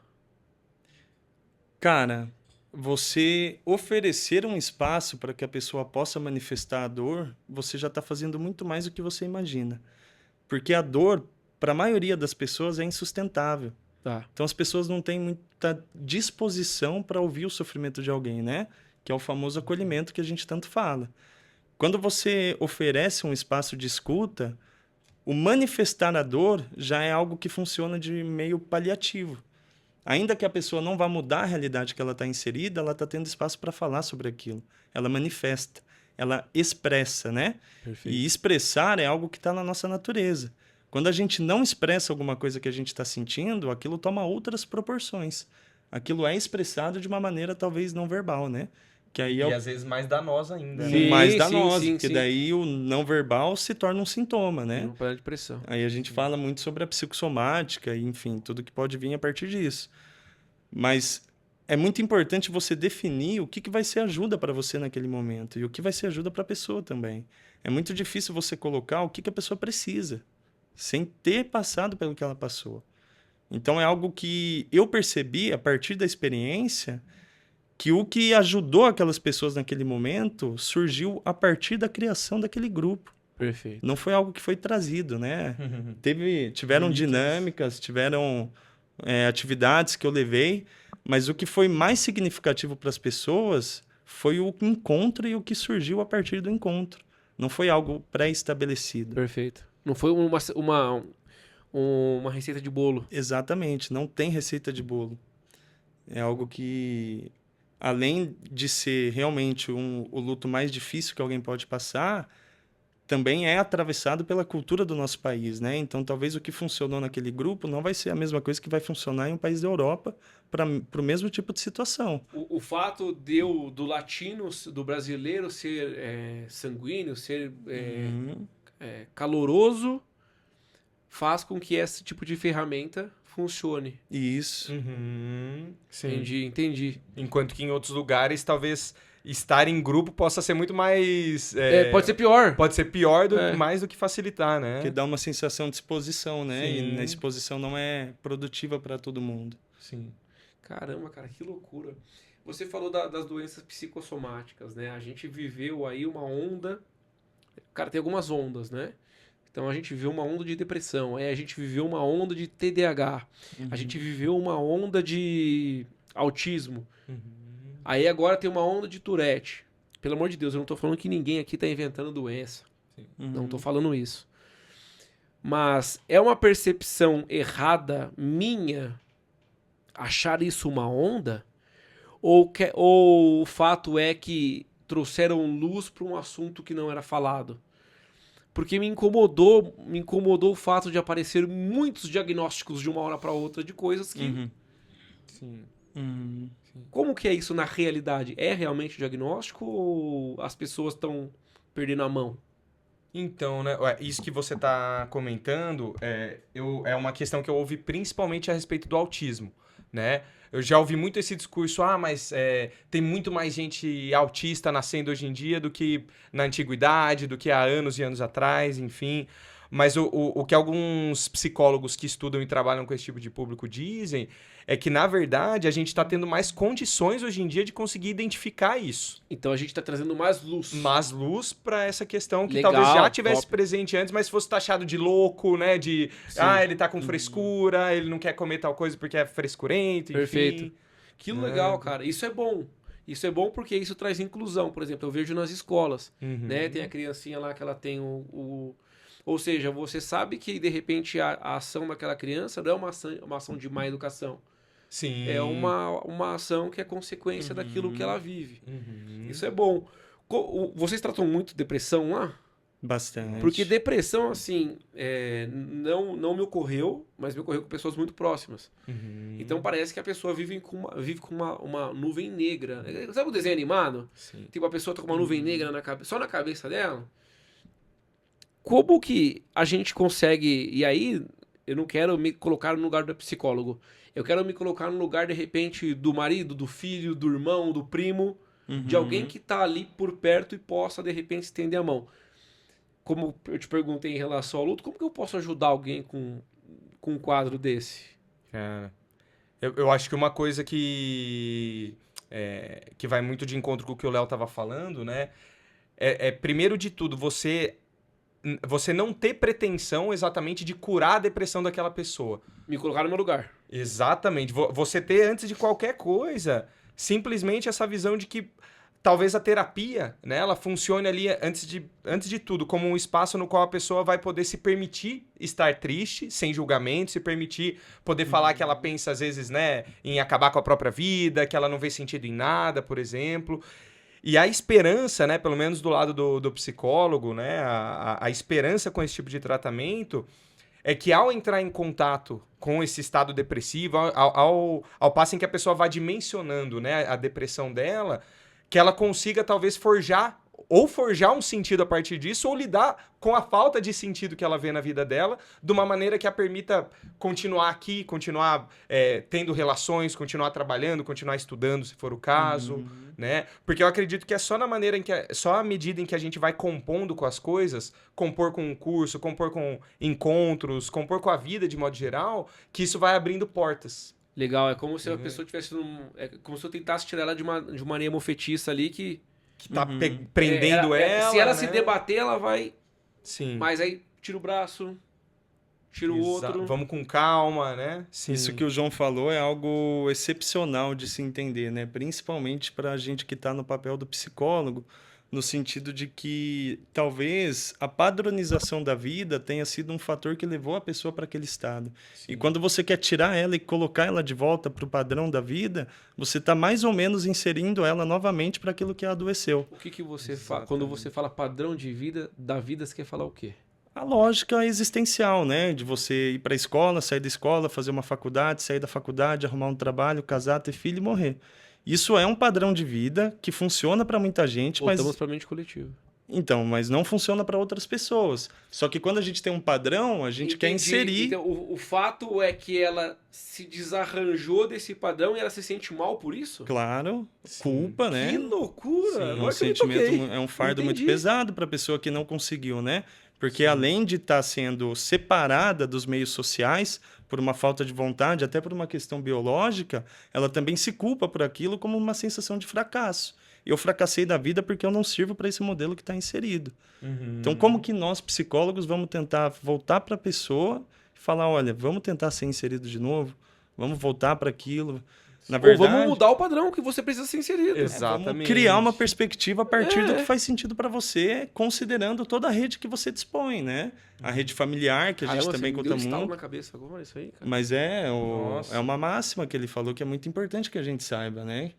Speaker 3: Cara, você oferecer um espaço para que a pessoa possa manifestar a dor, você já está fazendo muito mais do que você imagina. Porque a dor, para a maioria das pessoas, é insustentável.
Speaker 1: Tá.
Speaker 3: Então as pessoas não têm muita disposição para ouvir o sofrimento de alguém, né? Que é o famoso acolhimento que a gente tanto fala. Quando você oferece um espaço de escuta, o manifestar a dor já é algo que funciona de meio paliativo. Ainda que a pessoa não vá mudar a realidade que ela está inserida, ela está tendo espaço para falar sobre aquilo. Ela manifesta, ela expressa, né?
Speaker 1: Perfeito.
Speaker 3: E expressar é algo que está na nossa natureza. Quando a gente não expressa alguma coisa que a gente está sentindo, aquilo toma outras proporções. Aquilo é expressado de uma maneira talvez não verbal, né? Que aí é
Speaker 2: E
Speaker 3: o
Speaker 2: às vezes mais danosa ainda,
Speaker 1: Sim,
Speaker 2: né?
Speaker 3: mais danoso,
Speaker 1: sim,
Speaker 3: porque
Speaker 1: sim.
Speaker 3: daí o não verbal se torna um sintoma, né?
Speaker 1: Não panela de pressão.
Speaker 3: Aí a gente fala muito sobre a psicossomática, e, enfim, tudo que pode vir a partir disso. Mas é muito importante você definir o que vai ser ajuda para você naquele momento e o que vai ser ajuda para a pessoa também. É muito difícil você colocar o que a pessoa precisa, sem ter passado pelo que ela passou. Então é algo que eu percebi a partir da experiência que o que ajudou aquelas pessoas naquele momento surgiu a partir da criação daquele grupo.
Speaker 1: Perfeito.
Speaker 3: Não foi algo que foi trazido, né? Tiveram
Speaker 2: Mitos.
Speaker 3: dinâmicas, tiveram atividades que eu levei, mas o que foi mais significativo para as pessoas foi o encontro e o que surgiu a partir do encontro. Não foi algo pré-estabelecido.
Speaker 1: Perfeito. Não foi uma receita de bolo.
Speaker 3: Exatamente, não tem receita de bolo. É algo que, além de ser realmente o luto mais difícil que alguém pode passar, também é atravessado pela cultura do nosso país, né? Então, talvez o que funcionou naquele grupo não vai ser a mesma coisa que vai funcionar em um país da Europa para o mesmo tipo de situação.
Speaker 1: O fato do latino, do brasileiro ser sanguíneo, ser caloroso, faz com que esse tipo de ferramenta funcione.
Speaker 3: Isso.
Speaker 2: Sim.
Speaker 1: Entendi.
Speaker 2: Enquanto que em outros lugares, talvez estar em grupo possa ser muito mais...
Speaker 1: Pode ser pior.
Speaker 2: Pode ser pior mais do que facilitar, né?
Speaker 3: Que dá uma sensação de exposição, né?
Speaker 2: Sim.
Speaker 3: E a exposição não é produtiva para todo mundo.
Speaker 2: Sim.
Speaker 1: Caramba, cara, que loucura. Você falou das doenças psicossomáticas, né? A gente viveu aí uma onda... Cara, tem algumas ondas, né? Então a gente viveu uma onda de depressão, a gente viveu uma onda de TDAH, a gente viveu uma onda de autismo. Aí agora tem uma onda de Tourette. Pelo amor de Deus, eu não tô falando que ninguém aqui tá inventando doença. Não tô falando isso. Mas é uma percepção errada minha achar isso uma onda? Ou o fato é que trouxeram luz para um assunto que não era falado? porque me incomodou o fato de aparecer muitos diagnósticos de uma hora para outra de coisas que...
Speaker 3: Uhum.
Speaker 2: Sim.
Speaker 3: Uhum.
Speaker 1: Como que é isso na realidade? É realmente diagnóstico ou as pessoas estão perdendo a mão?
Speaker 2: Então, né, isso que você está comentando é uma questão que eu ouvi principalmente a respeito do autismo, né? Eu já ouvi muito esse discurso, mas tem muito mais gente autista nascendo hoje em dia do que na antiguidade, do que há anos e anos atrás, enfim. Mas o que alguns psicólogos que estudam e trabalham com esse tipo de público dizem é que, na verdade, a gente está tendo mais condições hoje em dia de conseguir identificar isso.
Speaker 1: Então a gente está trazendo mais luz.
Speaker 2: Mais luz para essa questão que
Speaker 1: Legal,
Speaker 2: talvez já tivesse
Speaker 1: top.
Speaker 2: presente antes, mas fosse taxado de louco, né? De,
Speaker 1: Sim.
Speaker 2: ele tá com frescura, ele não quer comer tal coisa porque é frescurento, enfim.
Speaker 1: Perfeito. Que legal, cara. Isso é bom. Isso é bom porque isso traz inclusão. Por exemplo, eu vejo nas escolas, né? Tem a criancinha lá que ela tem Ou seja, você sabe que, de repente, a ação daquela criança não é uma ação de má educação.
Speaker 2: Sim.
Speaker 1: É uma ação que é consequência daquilo que ela vive.
Speaker 2: Uhum.
Speaker 1: Isso é bom. Vocês tratam muito depressão lá?
Speaker 3: Bastante.
Speaker 1: Porque depressão, assim, não me ocorreu, mas me ocorreu com pessoas muito próximas.
Speaker 2: Uhum.
Speaker 1: Então parece que a pessoa vive com uma nuvem negra. Sabe o desenho animado?
Speaker 2: Sim.
Speaker 1: Tipo, a pessoa tá com uma nuvem negra só na cabeça dela. Como que a gente consegue... E aí, eu não quero me colocar no lugar do psicólogo. Eu quero me colocar no lugar, de repente, do marido, do filho, do irmão, do primo, de alguém que tá ali por perto e possa, de repente, estender a mão. Como eu te perguntei em relação ao luto, como que eu posso ajudar alguém com um quadro desse?
Speaker 2: Cara, eu acho que uma coisa que vai muito de encontro com o que o Léo tava falando, né? Primeiro de tudo, você não ter pretensão exatamente de curar a depressão daquela pessoa.
Speaker 1: Me colocar no meu lugar.
Speaker 2: Exatamente. Você ter, antes de qualquer coisa, simplesmente essa visão de que talvez a terapia, né, ela funcione ali, antes de tudo, como um espaço no qual a pessoa vai poder se permitir estar triste, sem julgamento, se permitir poder falar que ela pensa, às vezes, né, em acabar com a própria vida, que ela não vê sentido em nada, por exemplo. E a esperança, né, pelo menos do lado do psicólogo, né, a esperança com esse tipo de tratamento é que ao entrar em contato com esse estado depressivo, ao passo em que a pessoa vai dimensionando, né, a depressão dela, que ela consiga talvez forjar um sentido a partir disso, ou lidar com a falta de sentido que ela vê na vida dela, de uma maneira que a permita continuar aqui, continuar tendo relações, continuar trabalhando, continuar estudando, se for o caso, né? Porque eu acredito que é só só à medida em que a gente vai compondo com as coisas, compor com um curso, compor com encontros, compor com a vida de modo geral, que isso vai abrindo portas.
Speaker 1: Legal, é como se a pessoa tivesse é como se eu tentasse tirar ela de uma areia mofetiça ali que
Speaker 2: tá prendendo ela.
Speaker 1: Se ela
Speaker 2: né?
Speaker 1: se debater, ela vai.
Speaker 2: Sim.
Speaker 1: Mas aí tira o braço, tira o outro.
Speaker 2: Vamos com calma, né? Sim.
Speaker 3: Isso que o João falou é algo excepcional de se entender, né? Principalmente para a gente que está no papel do psicólogo, no sentido de que talvez a padronização da vida tenha sido um fator que levou a pessoa para aquele estado.
Speaker 2: Sim.
Speaker 3: E quando você quer tirar ela e colocar ela de volta para o padrão da vida, você está mais ou menos inserindo ela novamente para aquilo que a adoeceu.
Speaker 1: O que você fala? Quando você fala padrão de vida, da vida, você quer falar o quê?
Speaker 3: A lógica existencial, né? De você ir para a escola, sair da escola, fazer uma faculdade, sair da faculdade, arrumar um trabalho, casar, ter filho e morrer. Isso é um padrão de vida que funciona para muita gente,
Speaker 1: Voltamos para a mente coletiva.
Speaker 3: Então, mas não funciona para outras pessoas. Só que quando a gente tem um padrão, a gente quer inserir...
Speaker 1: Então, o fato é que ela se desarranjou desse padrão e ela se sente mal por isso?
Speaker 3: Claro, culpa, né?
Speaker 1: Que loucura!
Speaker 3: Sim,
Speaker 1: Agora
Speaker 3: um
Speaker 1: que eu me toquei.
Speaker 3: sentimento, é um fardo muito
Speaker 1: Entendi.
Speaker 3: pesado para a pessoa que não conseguiu, né? Porque além de estar sendo separada dos meios sociais por uma falta de vontade, até por uma questão biológica, ela também se culpa por aquilo como uma sensação de fracasso. Eu fracassei da vida porque eu não sirvo para esse modelo que está inserido. Então, como que nós, psicólogos, vamos tentar voltar para a pessoa e falar, olha, vamos tentar ser inserido de novo, vamos voltar para aquilo. Na verdade,
Speaker 1: Ou vamos mudar o padrão que você precisa ser inserido.
Speaker 2: Exatamente.
Speaker 3: vamos criar uma perspectiva a partir do que faz sentido para você, considerando toda a rede que você dispõe, né? A rede familiar, que a gente também conta
Speaker 1: muito.
Speaker 3: muito.
Speaker 1: Na cabeça agora isso aí, cara.
Speaker 3: Mas é
Speaker 2: Nossa.
Speaker 3: uma máxima que ele falou que é muito importante que a gente saiba, né?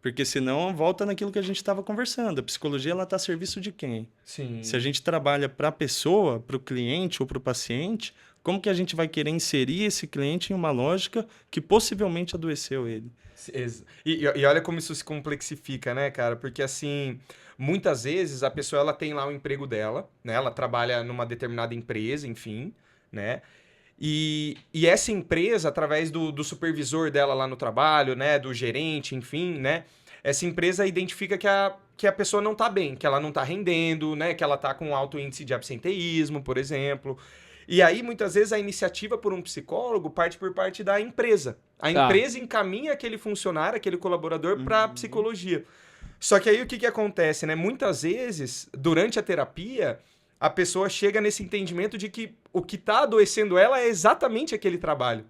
Speaker 3: Porque senão volta naquilo que a gente estava conversando. A psicologia ela está a serviço de quem?
Speaker 2: Sim.
Speaker 3: Se a gente trabalha para a pessoa, para o cliente ou para o paciente, como que a gente vai querer inserir esse cliente em uma lógica que possivelmente adoeceu ele?
Speaker 2: E olha como isso se complexifica, né, cara? Porque, assim, muitas vezes a pessoa ela tem lá o emprego dela, né? Ela trabalha numa determinada empresa, enfim, né? E essa empresa, através do supervisor dela lá no trabalho, né? Do gerente, enfim, né? Essa empresa identifica que a pessoa não tá bem, que ela não tá rendendo, né? Que ela tá com alto índice de absenteísmo, por exemplo. E aí, muitas vezes, a iniciativa por um psicólogo parte por parte da empresa. A empresa encaminha aquele funcionário, aquele colaborador para psicologia. Só que aí o que acontece, né? Muitas vezes, durante a terapia, a pessoa chega nesse entendimento de que o que está adoecendo ela é exatamente aquele trabalho.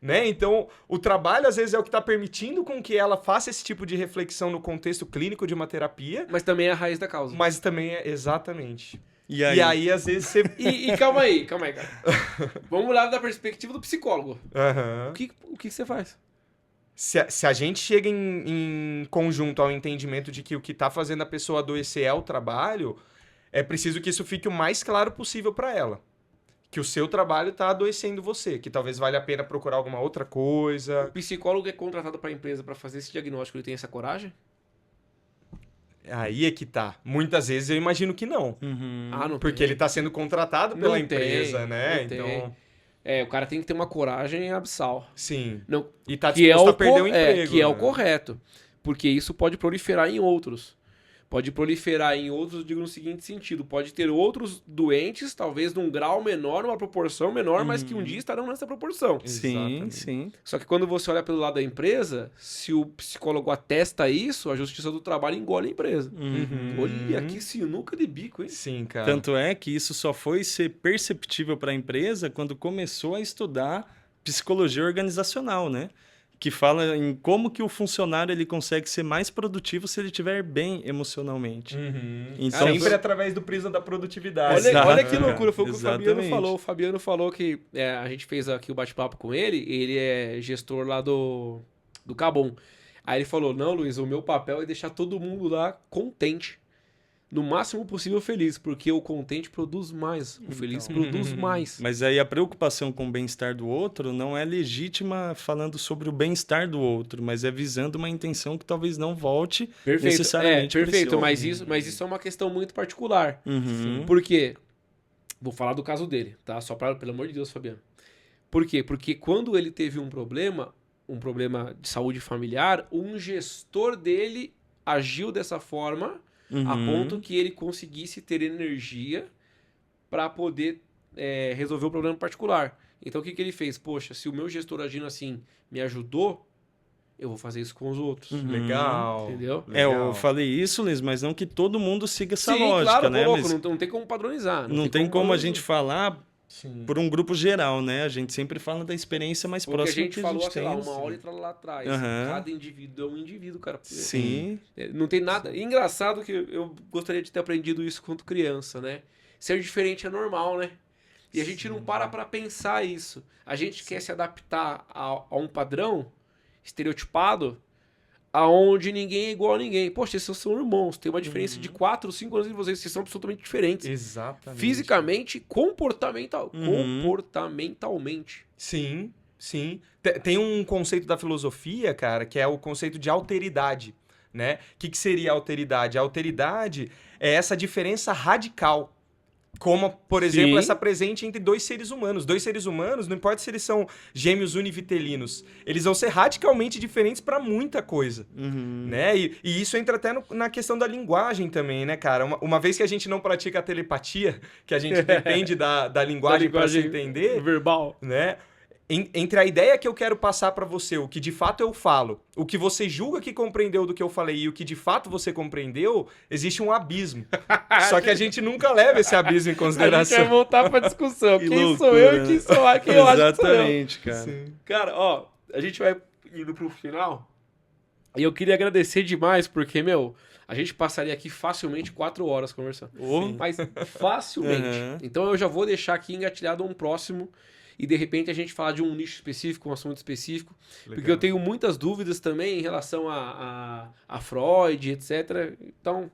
Speaker 2: Né? Então, o trabalho, às vezes, é o que está permitindo com que ela faça esse tipo de reflexão no contexto clínico de uma terapia.
Speaker 1: Mas também é a raiz da causa.
Speaker 2: Mas também é, exatamente.
Speaker 3: E aí,
Speaker 2: às vezes, você...
Speaker 1: E calma aí, cara. Vamos olhar da perspectiva do psicólogo.
Speaker 2: Uhum.
Speaker 1: O que você faz?
Speaker 2: Se a gente chega em conjunto ao entendimento de que o que está fazendo a pessoa adoecer é o trabalho, é preciso que isso fique o mais claro possível para ela. Que o seu trabalho está adoecendo você, que talvez valha a pena procurar alguma outra coisa.
Speaker 1: O psicólogo é contratado para a empresa para fazer esse diagnóstico, ele tem essa coragem?
Speaker 2: Aí é que tá. Muitas vezes eu imagino que não.
Speaker 1: Não
Speaker 2: Porque
Speaker 1: tem.
Speaker 2: ele está sendo contratado
Speaker 1: Não
Speaker 2: pela
Speaker 1: tem,
Speaker 2: empresa, né?
Speaker 1: não tem.
Speaker 2: Então,
Speaker 1: O cara tem que ter uma coragem abissal.
Speaker 2: sim.
Speaker 1: Não,
Speaker 2: E tá
Speaker 1: que é
Speaker 2: disposto
Speaker 1: o
Speaker 2: a perder o emprego.
Speaker 1: que é o
Speaker 2: né?
Speaker 1: correto. Porque isso pode proliferar em outros. Pode proliferar em outros, digo no seguinte sentido, pode ter outros doentes, talvez num grau menor, numa proporção menor, mas que um dia estarão nessa proporção.
Speaker 3: sim,
Speaker 2: Exatamente.
Speaker 3: sim.
Speaker 1: Só que quando você olha pelo lado da empresa, se o psicólogo atesta isso, a justiça do trabalho engole a empresa. Olha, que sinuca de bico, hein?
Speaker 2: Sim, cara.
Speaker 3: Tanto é que isso só foi ser perceptível para a empresa quando começou a estudar psicologia organizacional, né? Que fala em como que o funcionário ele consegue ser mais produtivo se ele estiver bem emocionalmente. Então,
Speaker 2: Sempre através do prisma da produtividade.
Speaker 1: Olha que
Speaker 3: Exato,
Speaker 1: loucura, foi o que o Fabiano
Speaker 3: exatamente.
Speaker 1: falou. O Fabiano falou que a gente fez aqui o bate-papo com ele é gestor lá do Cabum. Aí ele falou, não, Luiz, o meu papel é deixar todo mundo lá contente. No máximo possível feliz, porque o contente produz mais, o feliz produz mais.
Speaker 3: Mas aí a preocupação com o bem-estar do outro não é legítima falando sobre o bem-estar do outro, mas é visando uma intenção que talvez não volte necessariamente para esse
Speaker 1: perfeito,
Speaker 3: outro.
Speaker 1: mas isso é uma questão muito particular.
Speaker 3: Uhum.
Speaker 1: Por quê? Vou falar do caso dele, tá? Só para, pelo amor de Deus, Fabiano. Por quê? Porque quando ele teve um problema de saúde familiar, um gestor dele agiu dessa forma a ponto que ele conseguisse ter energia para poder resolver o problema particular. Então o que ele fez? Poxa, se o meu gestor agindo assim me ajudou, eu vou fazer isso com os outros.
Speaker 2: Legal.
Speaker 1: Entendeu?
Speaker 3: Eu falei isso, Liz, mas não que todo mundo siga essa
Speaker 1: Sim,
Speaker 3: lógica,
Speaker 1: claro,
Speaker 3: né?
Speaker 1: louco,
Speaker 3: Mas
Speaker 1: não tem como padronizar.
Speaker 3: não tem como a gente
Speaker 1: padronizar.
Speaker 3: falar
Speaker 2: Sim.
Speaker 3: por um grupo geral, né? A gente sempre fala da experiência mais
Speaker 1: Porque a
Speaker 3: próxima
Speaker 1: gente
Speaker 3: que
Speaker 1: falou,
Speaker 3: a gente
Speaker 1: sei
Speaker 3: tem.
Speaker 1: lá, uma hora e lá atrás.
Speaker 3: Aham.
Speaker 1: Cada indivíduo é um indivíduo, cara.
Speaker 3: Sim.
Speaker 1: Não tem nada. Engraçado que eu gostaria de ter aprendido isso quando criança, né? Ser diferente é normal, né? E a gente não para pra pensar isso. A gente quer se adaptar a um padrão estereotipado aonde ninguém é igual a ninguém. Poxa, vocês são irmãos, tem uma diferença de 4 ou 5 anos entre vocês são absolutamente diferentes.
Speaker 2: Exatamente.
Speaker 1: Fisicamente, comportamentalmente.
Speaker 2: Sim, sim. Tem um conceito da filosofia, cara, que é o conceito de alteridade, né? O que seria alteridade? A alteridade é essa diferença radical. Como, por exemplo,
Speaker 1: Sim.
Speaker 2: essa presente entre dois seres humanos. Dois seres humanos, não importa se eles são gêmeos univitelinos, eles vão ser radicalmente diferentes para muita coisa, né? E isso entra até na questão da linguagem também, né, cara? Uma vez que a gente não pratica a telepatia, que a gente depende da linguagem para se entender,
Speaker 1: verbal.
Speaker 2: né? Entre a ideia que eu quero passar para você, o que de fato eu falo, o que você julga que compreendeu do que eu falei e o que de fato você compreendeu, existe um abismo. Só que a gente nunca leva esse abismo em
Speaker 1: A gente
Speaker 2: consideração.
Speaker 1: vai voltar pra discussão.
Speaker 3: Que
Speaker 1: quem
Speaker 3: loucura,
Speaker 1: sou eu e
Speaker 3: né?
Speaker 1: quem sou eu, quem eu acho que sou eu.
Speaker 3: Exatamente, cara.
Speaker 2: Sim.
Speaker 1: Cara, ó, a gente vai indo pro final. E eu queria agradecer demais, porque, meu, a gente passaria aqui facilmente 4 horas conversando.
Speaker 3: Ô.
Speaker 1: Mas facilmente.
Speaker 3: Uhum.
Speaker 1: Então eu já vou deixar aqui engatilhado um próximo. e de repente a gente falar de um nicho específico, um assunto específico,
Speaker 2: Legal.
Speaker 1: porque eu tenho muitas dúvidas também em relação a Freud, etc. Então,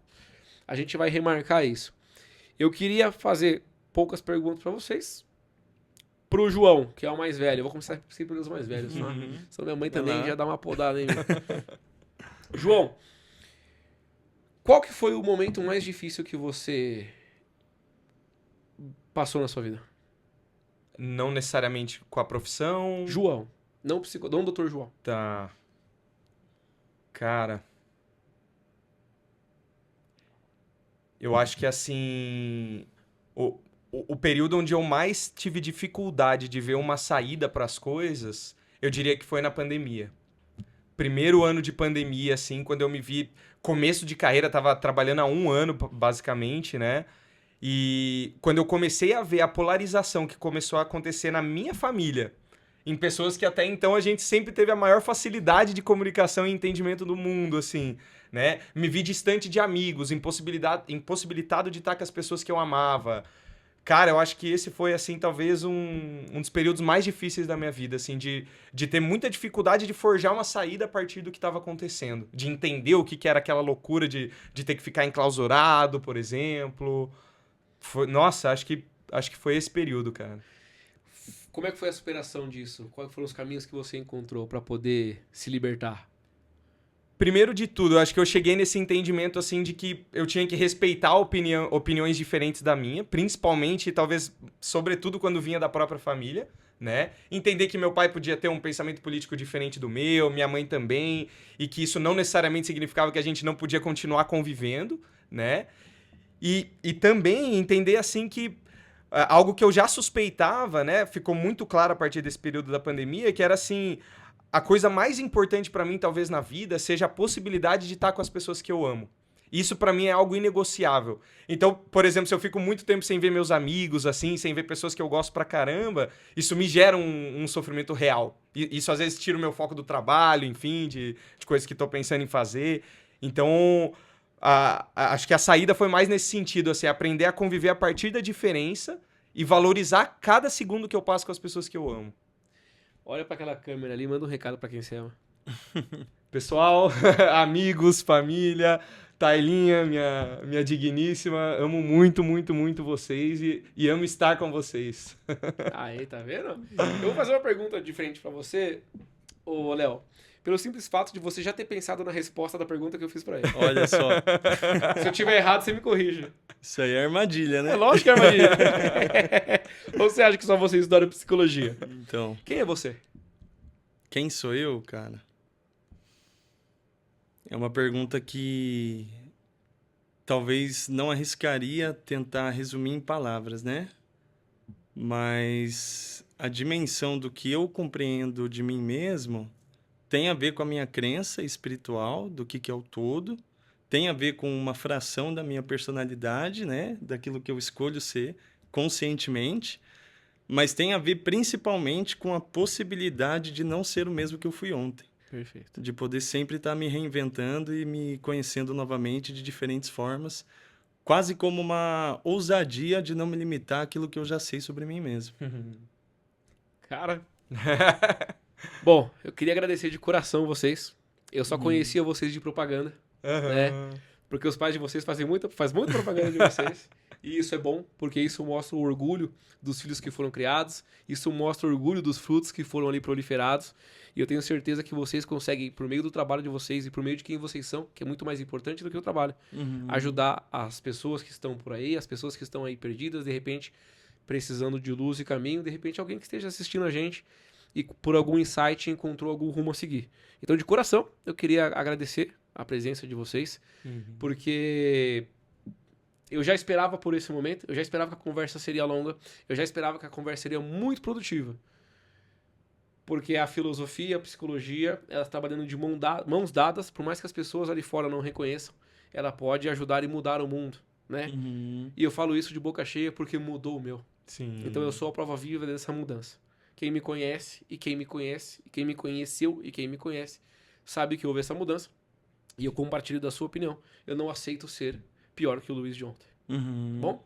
Speaker 1: a gente vai remarcar isso. Eu queria fazer poucas perguntas para vocês. Pro João, que é o mais velho. Eu vou começar sempre pelos mais velhos, tá? Senão minha mãe também já dá uma podada em mim. João, qual que foi o momento mais difícil que você passou na sua vida?
Speaker 2: Não necessariamente com a profissão.
Speaker 1: João, não Dr. João.
Speaker 2: Tá. Cara. Eu acho que assim. O período onde eu mais tive dificuldade de ver uma saída para as coisas, eu diria que foi na pandemia. Primeiro ano de pandemia, assim, quando eu me vi. Começo de carreira, tava trabalhando há 1 ano, basicamente, né? E quando eu comecei a ver a polarização que começou a acontecer na minha família, em pessoas que até então a gente sempre teve a maior facilidade de comunicação e entendimento do mundo, assim, né? Me vi distante de amigos, impossibilitado de estar com as pessoas que eu amava. Cara, eu acho que esse foi, assim, talvez um dos períodos mais difíceis da minha vida, assim, de ter muita dificuldade de forjar uma saída a partir do que estava acontecendo. De entender o que era aquela loucura de ter que ficar enclausurado, por exemplo. Nossa, acho que foi esse período, cara.
Speaker 1: Como é que foi a superação disso? Quais foram os caminhos que você encontrou para poder se libertar?
Speaker 2: Primeiro de tudo, eu acho que eu cheguei nesse entendimento, assim, de que eu tinha que respeitar opiniões diferentes da minha, principalmente, talvez, sobretudo, quando vinha da própria família, né? Entender que meu pai podia ter um pensamento político diferente do meu, minha mãe também, e que isso não necessariamente significava que a gente não podia continuar convivendo, né? E também entender, assim, que algo que eu já suspeitava, né? Ficou muito claro a partir desse período da pandemia, que era, assim... A coisa mais importante pra mim, talvez, na vida, seja a possibilidade de estar com as pessoas que eu amo. Isso pra mim é algo inegociável. Então, por exemplo, se eu fico muito tempo sem ver meus amigos, assim, sem ver pessoas que eu gosto pra caramba, isso me gera um sofrimento real. E isso às vezes tira o meu foco do trabalho, enfim, de coisas que tô pensando em fazer. Então, acho que a saída foi mais nesse sentido, assim, aprender a conviver a partir da diferença e valorizar cada segundo que eu passo com as pessoas que eu amo.
Speaker 1: Olha pra aquela câmera ali e manda um recado pra quem você ama.
Speaker 2: Pessoal, amigos, família, Tailinha, minha digníssima, amo muito, muito, muito vocês e amo estar com vocês.
Speaker 1: Aí, tá vendo? Eu vou fazer uma pergunta diferente pra você, ô Léo. Pelo simples fato de você já ter pensado na resposta da pergunta que eu fiz pra ele.
Speaker 3: Olha só.
Speaker 1: Se eu tiver errado, você me corrige.
Speaker 3: Isso aí é armadilha, né?
Speaker 1: É lógico que é armadilha. Ou você acha que só você estuda psicologia?
Speaker 3: Então,
Speaker 1: Quem é você?
Speaker 3: quem sou eu, cara? É uma pergunta que talvez não arriscaria tentar resumir em palavras, né? Mas a dimensão do que eu compreendo de mim mesmo tem a ver com a minha crença espiritual do que é o todo, tem a ver com uma fração da minha personalidade, né? Daquilo que eu escolho ser conscientemente, mas tem a ver principalmente com a possibilidade de não ser o mesmo que eu fui ontem.
Speaker 1: Perfeito.
Speaker 3: De poder sempre estar me reinventando e me conhecendo novamente de diferentes formas, quase como uma ousadia de não me limitar àquilo que eu já sei sobre mim mesmo.
Speaker 1: Cara. Bom, eu queria agradecer de coração vocês. Eu só conhecia vocês de propaganda, né? Porque os pais de vocês fazem muita propaganda de vocês. E isso é bom, porque isso mostra o orgulho dos filhos que foram criados. Isso mostra o orgulho dos frutos que foram ali proliferados. E eu tenho certeza que vocês conseguem, por meio do trabalho de vocês e por meio de quem vocês são, que é muito mais importante do que o trabalho, ajudar as pessoas que estão por aí, as pessoas que estão aí perdidas, de repente precisando de luz e caminho, de repente alguém que esteja assistindo a gente e por algum insight encontrou algum rumo a seguir. Então, de coração, eu queria agradecer a presença de vocês, porque eu já esperava por esse momento, eu já esperava que a conversa seria longa, eu já esperava que a conversa seria muito produtiva. Porque a filosofia, a psicologia, ela está trabalhando de mãos dadas, por mais que as pessoas ali fora não reconheçam, ela pode ajudar e mudar o mundo, né? E eu falo isso de boca cheia porque mudou o meu.
Speaker 2: Sim.
Speaker 1: Então eu sou a prova viva dessa mudança. Quem me conhece, e quem me conhece, e quem me conheceu, e quem me conhece, sabe que houve essa mudança. E eu compartilho da sua opinião. Eu não aceito ser pior que o Luiz de ontem. Bom,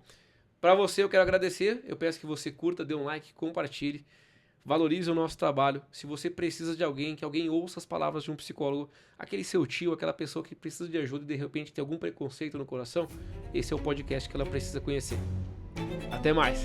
Speaker 1: pra você eu quero agradecer. Eu peço que você curta, dê um like, compartilhe. valorize o nosso trabalho. Se você precisa de alguém, que alguém ouça as palavras de um psicólogo, aquele seu tio, aquela pessoa que precisa de ajuda e de repente tem algum preconceito no coração, esse é o podcast que ela precisa conhecer. Até mais!